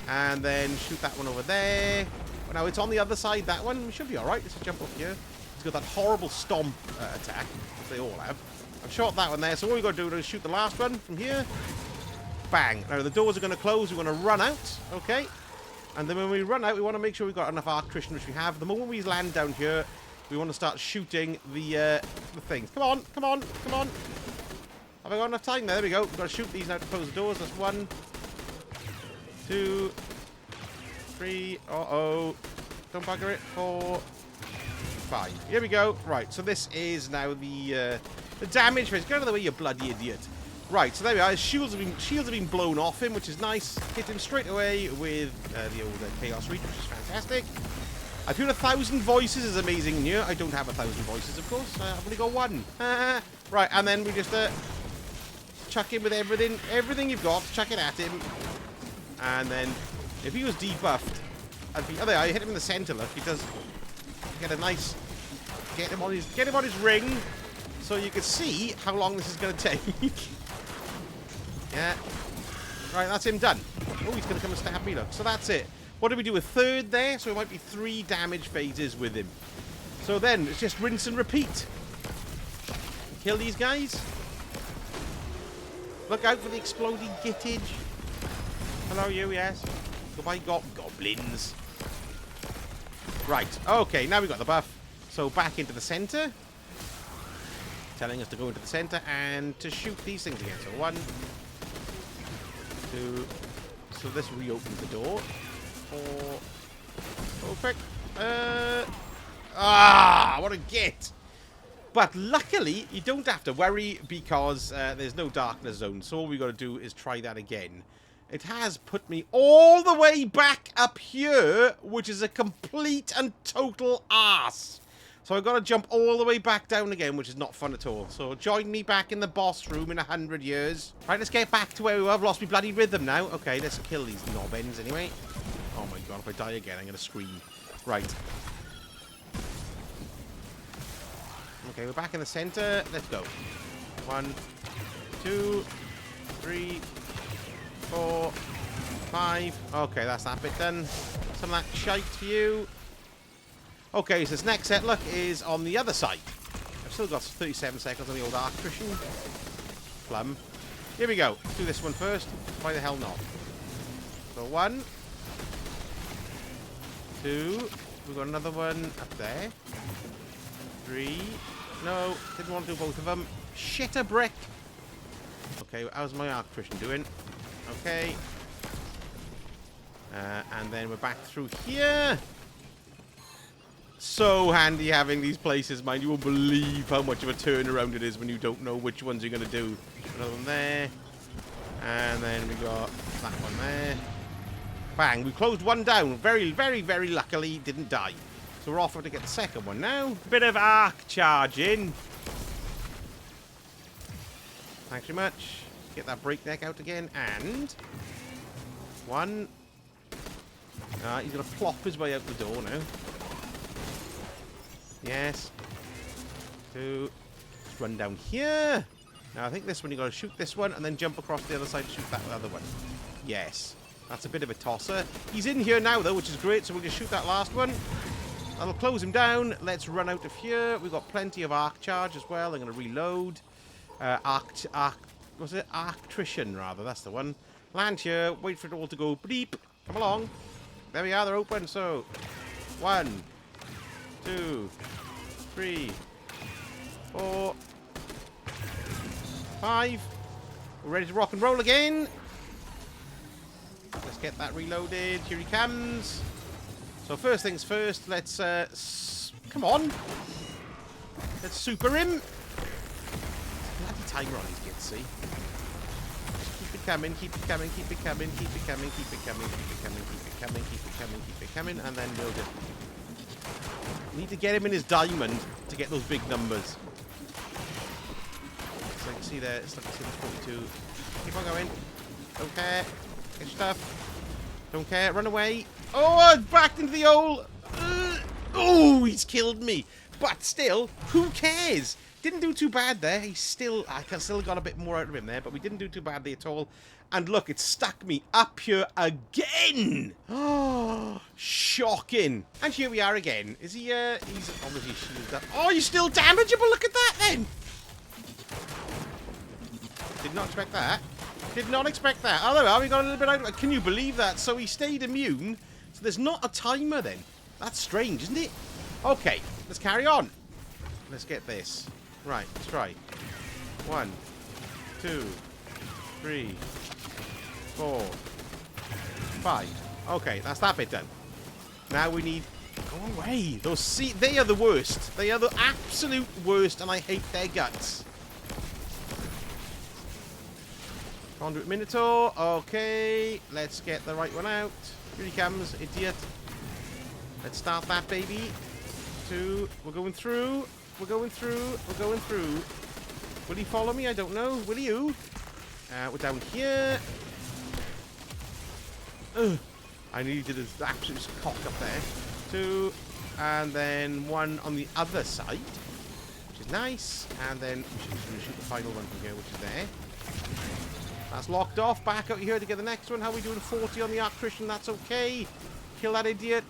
And then shoot that one over there. Well, now, it's on the other side, that one. We should be alright. Let's jump up here. He's got that horrible stomp attack, which they all have. I've shot that one there, so all we've got to do is shoot the last one from here. Bang. Now, the doors are going to close. We're going to run out. Okay. And then when we run out, we want to make sure we've got enough Arctrician, which we have. The moment we land down here, we want to start shooting the things. Come on, come on, come on. Have I got enough time? There we go. We've got to shoot these now to close the doors. That's 1, 2, 3. Uh-oh. Don't bugger it. 4, 5. Here we go. Right, so this is now the damage phase. Get out of the way, you bloody idiot. Right, so there we are. His shields have been blown off him, which is nice. Hit him straight away with the old Chaos Reach, which is fantastic. I've heard 1,000 voices is amazing in here. I don't have 1,000 voices, of course. I've only got one. Right, and then we just chuck him with everything you've got. Chuck it at him. And then, if he was debuffed, I'd be... Oh, there, I hit him in the center, look. He does get a nice... Get him on his ring, so you can see how long this is going to take. Yeah. Right, that's him done. Oh, he's going to come and stab me, look. So that's it. What did we do? A third there? So it might be 3 damage phases with him. So then, it's just rinse and repeat. Kill these guys. Look out for the exploding gittage. Hello, you, yes. Goodbye, goblins. Right, okay, now we've got the buff. So back into the center. Telling us to go into the center and to shoot these things again. So 1, 2. So this reopens the door. 4. Perfect. What a get! But luckily, you don't have to worry because there's no darkness zone. So all we got to do is try that again. It has put me all the way back up here, which is a complete and total arse. So I've got to jump all the way back down again, which is not fun at all. So join me back in the boss room in 100 years. Right, let's get back to where we were. I've lost my bloody rhythm now. Okay, let's kill these knob ends anyway. Oh my god, if I die again, I'm going to scream. Right. Okay, we're back in the center. Let's go. 1, 2, 3, 4, 5. Okay, that's that bit done. Some of that shite for you. Okay, so this next set, look, is on the other side. I've still got 37 seconds on the old Arctrician. Plum. Here we go. Let's do this one first. Why the hell not? So 1, 2. We've got another one up there. 3. No, didn't want to do both of them. Shit a brick. Okay, how's my Arctrician doing? Okay. And then we're back through here. So handy having these places, mind. You won't believe how much of a turnaround it is when you don't know which ones you're going to do. Another one there. And then we got that one there. Bang. We closed one down. Very, very, very luckily didn't die. So we're off to get the second one now. Bit of arc charging. Thanks very much. Get that breakneck out again. And 1. He's going to plop his way out the door now. Yes. 2. Let's run down here. Now, I think this one, you got to shoot this one and then jump across the other side to shoot that other one. Yes. That's a bit of a tosser. He's in here now, though, which is great. So we'll just shoot that last one. That'll close him down. Let's run out of here. We've got plenty of arc charge as well. I'm going to reload. Was it Arctrician, rather? That's the one. Land here. Wait for it all to go bleep. Come along. There we are. They're open. So, 1, 2, 3, 4, 5. We're ready to rock and roll again. Let's get that reloaded. Here he comes. So first things first, let's come on. Let's super him. Bloody timer on his kids, see? Just keep it coming, keep it coming, keep it coming, keep it coming, keep it coming, keep it coming, keep it coming, keep it coming, keep it coming, and then we'll just need to get him in his diamond to get those big numbers. So you can see there, it's like you see the 42. Keep on going. Don't care. Get your stuff. Don't care. Run away. Oh, I backed into the hole. Oh, he's killed me. But still, who cares? Didn't do too bad there. I still got a bit more out of him there, but we didn't do too badly at all. And look, it stuck me up here again. Oh, shocking. And here we are again. Is he, he's obviously shielded up. Oh, you're still damageable. Look at that then. Did not expect that. Did not expect that. Oh, there we are. We got a little bit out. Can you believe that? So he stayed immune. So there's not a timer then. That's strange, isn't it? Okay, let's carry on. Let's get this. Right, let's try. 1, 2, 3, 4, 5. Okay, that's that bit done. Now we need... Go away. Those see, they are the worst. They are the absolute worst, and I hate their guts. Conduit Minotaur. Okay, let's get the right one out. Here he comes, idiot. Let's start that baby. 2. We're going through. We're going through. We're going through. Will he follow me? I don't know. Will you? We're down here. Ugh. I needed an absolute cock up there. 2. And then 1 on the other side. Which is nice. And then we should shoot the final one from here, which is there. That's locked off. Back out here to get the next one. How are we doing? 40 on the Arc Christian. That's okay. Kill that idiot.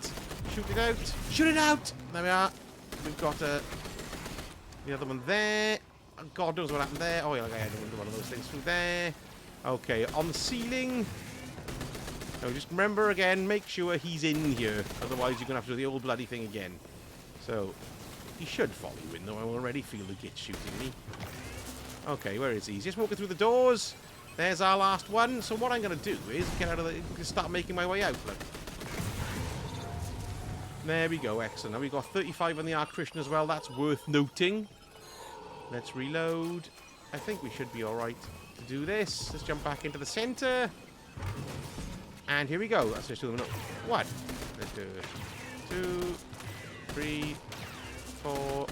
Shoot it out. Shoot it out! There we are. We've got the other one there. God knows what happened there. Oh, yeah, I had one of those things through there. Okay, on the ceiling. Now, just remember again, make sure he's in here. Otherwise, you're going to have to do the old bloody thing again. So, he should follow you in, though. I already feel the git shooting me. Okay, where is he? He's just walking through the doors. There's our last one. So what I'm going to do is get out of the... start making my way out. Look. There we go. Excellent. Now we've got 35 on the Arc Christian as well. That's worth noting. Let's reload. I think we should be alright to do this. Let's jump back into the center. And here we go. Let's just do them. 1. Let's do 2, 3, 4.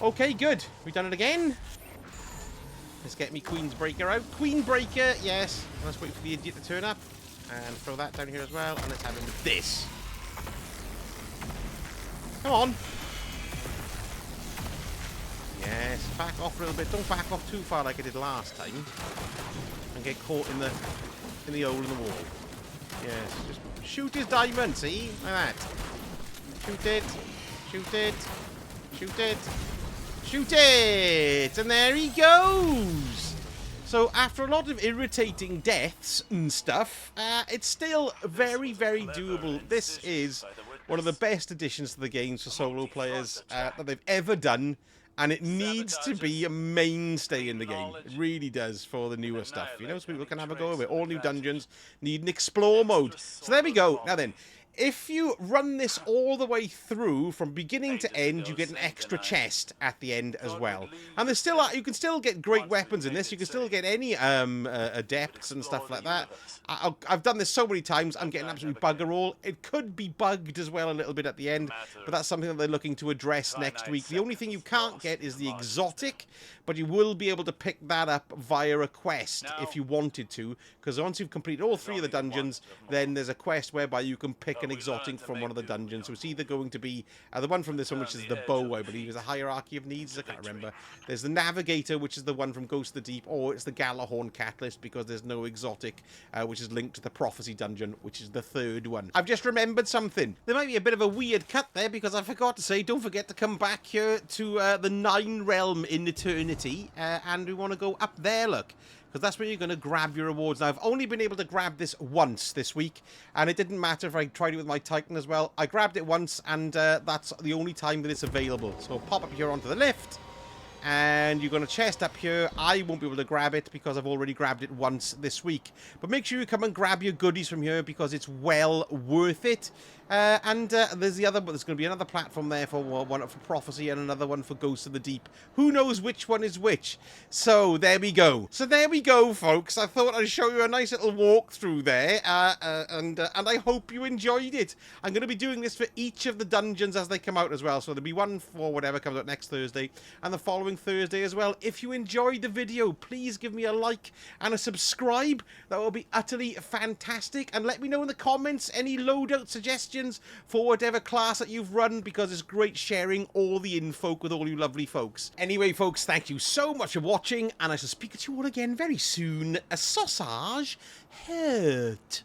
Okay, good. We've done it again. Let's get me Queen's Breaker out. Queen Breaker, yes. Let's wait for the idiot to turn up. And throw that down here as well. And let's have him with this. Come on. Yes, back off a little bit. Don't back off too far like I did last time. And get caught in the hole in the wall. Yes, just shoot his diamond, see? Like that. Shoot it. Shoot it. Shoot it. Shoot it! And there he goes! So, after a lot of irritating deaths and stuff, it's still very, very doable. This is one of the best additions to the games for solo players that they've ever done. And it needs to be a mainstay in the game. It really does for the newer stuff. You know, so people can have a go of it. All new dungeons need an explore mode. So there we go. Now then, if you run this all the way through from beginning to end, you get an extra chest at the end as well. And there's still you can still get great weapons in this. You can still get any adepts and stuff like that. I've done this so many times. I'm getting absolutely bugger all. It could be bugged as well a little bit at the end, but that's something that they're looking to address next week. The only thing you can't get is the exotic, but you will be able to pick that up via a quest if you wanted to, because once you've completed all 3 of the dungeons, then there's a quest whereby you can pick an exotic from one of the dungeons. So it's either going to be the one from this one, which is the bow, I believe, is a hierarchy of needs. I can't remember. There's the navigator, which is the one from Ghost of the Deep, or it's the Galahorn Catalyst, because there's no exotic, which is linked to the Prophecy dungeon, which is the 3rd one. I've just remembered something. There might be a bit of a weird cut there, because I forgot to say, don't forget to come back here to the 9 realm in eternity, and we want to go up there, look. Because that's where you're going to grab your rewards. Now, I've only been able to grab this once this week, and it didn't matter if I tried it with my Titan as well. I grabbed it once, and that's the only time that it's available. So pop up here onto the lift, and you're going to chest up here. I won't be able to grab it because I've already grabbed it once this week. But make sure you come and grab your goodies from here because it's well worth it. There's the other, but there's going to be another platform there for one for Prophecy and another one for Ghosts of the Deep. Who knows which one is which? So there we go. So there we go, folks. I thought I'd show you a nice little walkthrough there, and I hope you enjoyed it. I'm going to be doing this for each of the dungeons as they come out as well. So there'll be one for whatever comes out next Thursday, and the following Thursday as well. If you enjoyed the video, please give me a like and a subscribe. That will be utterly fantastic. And let me know in the comments any loadout suggestions for whatever class that you've run, because it's great sharing all the info with all you lovely folks. Anyway, folks, thank you so much for watching, and I shall speak to you all again very soon. A sausage hurt.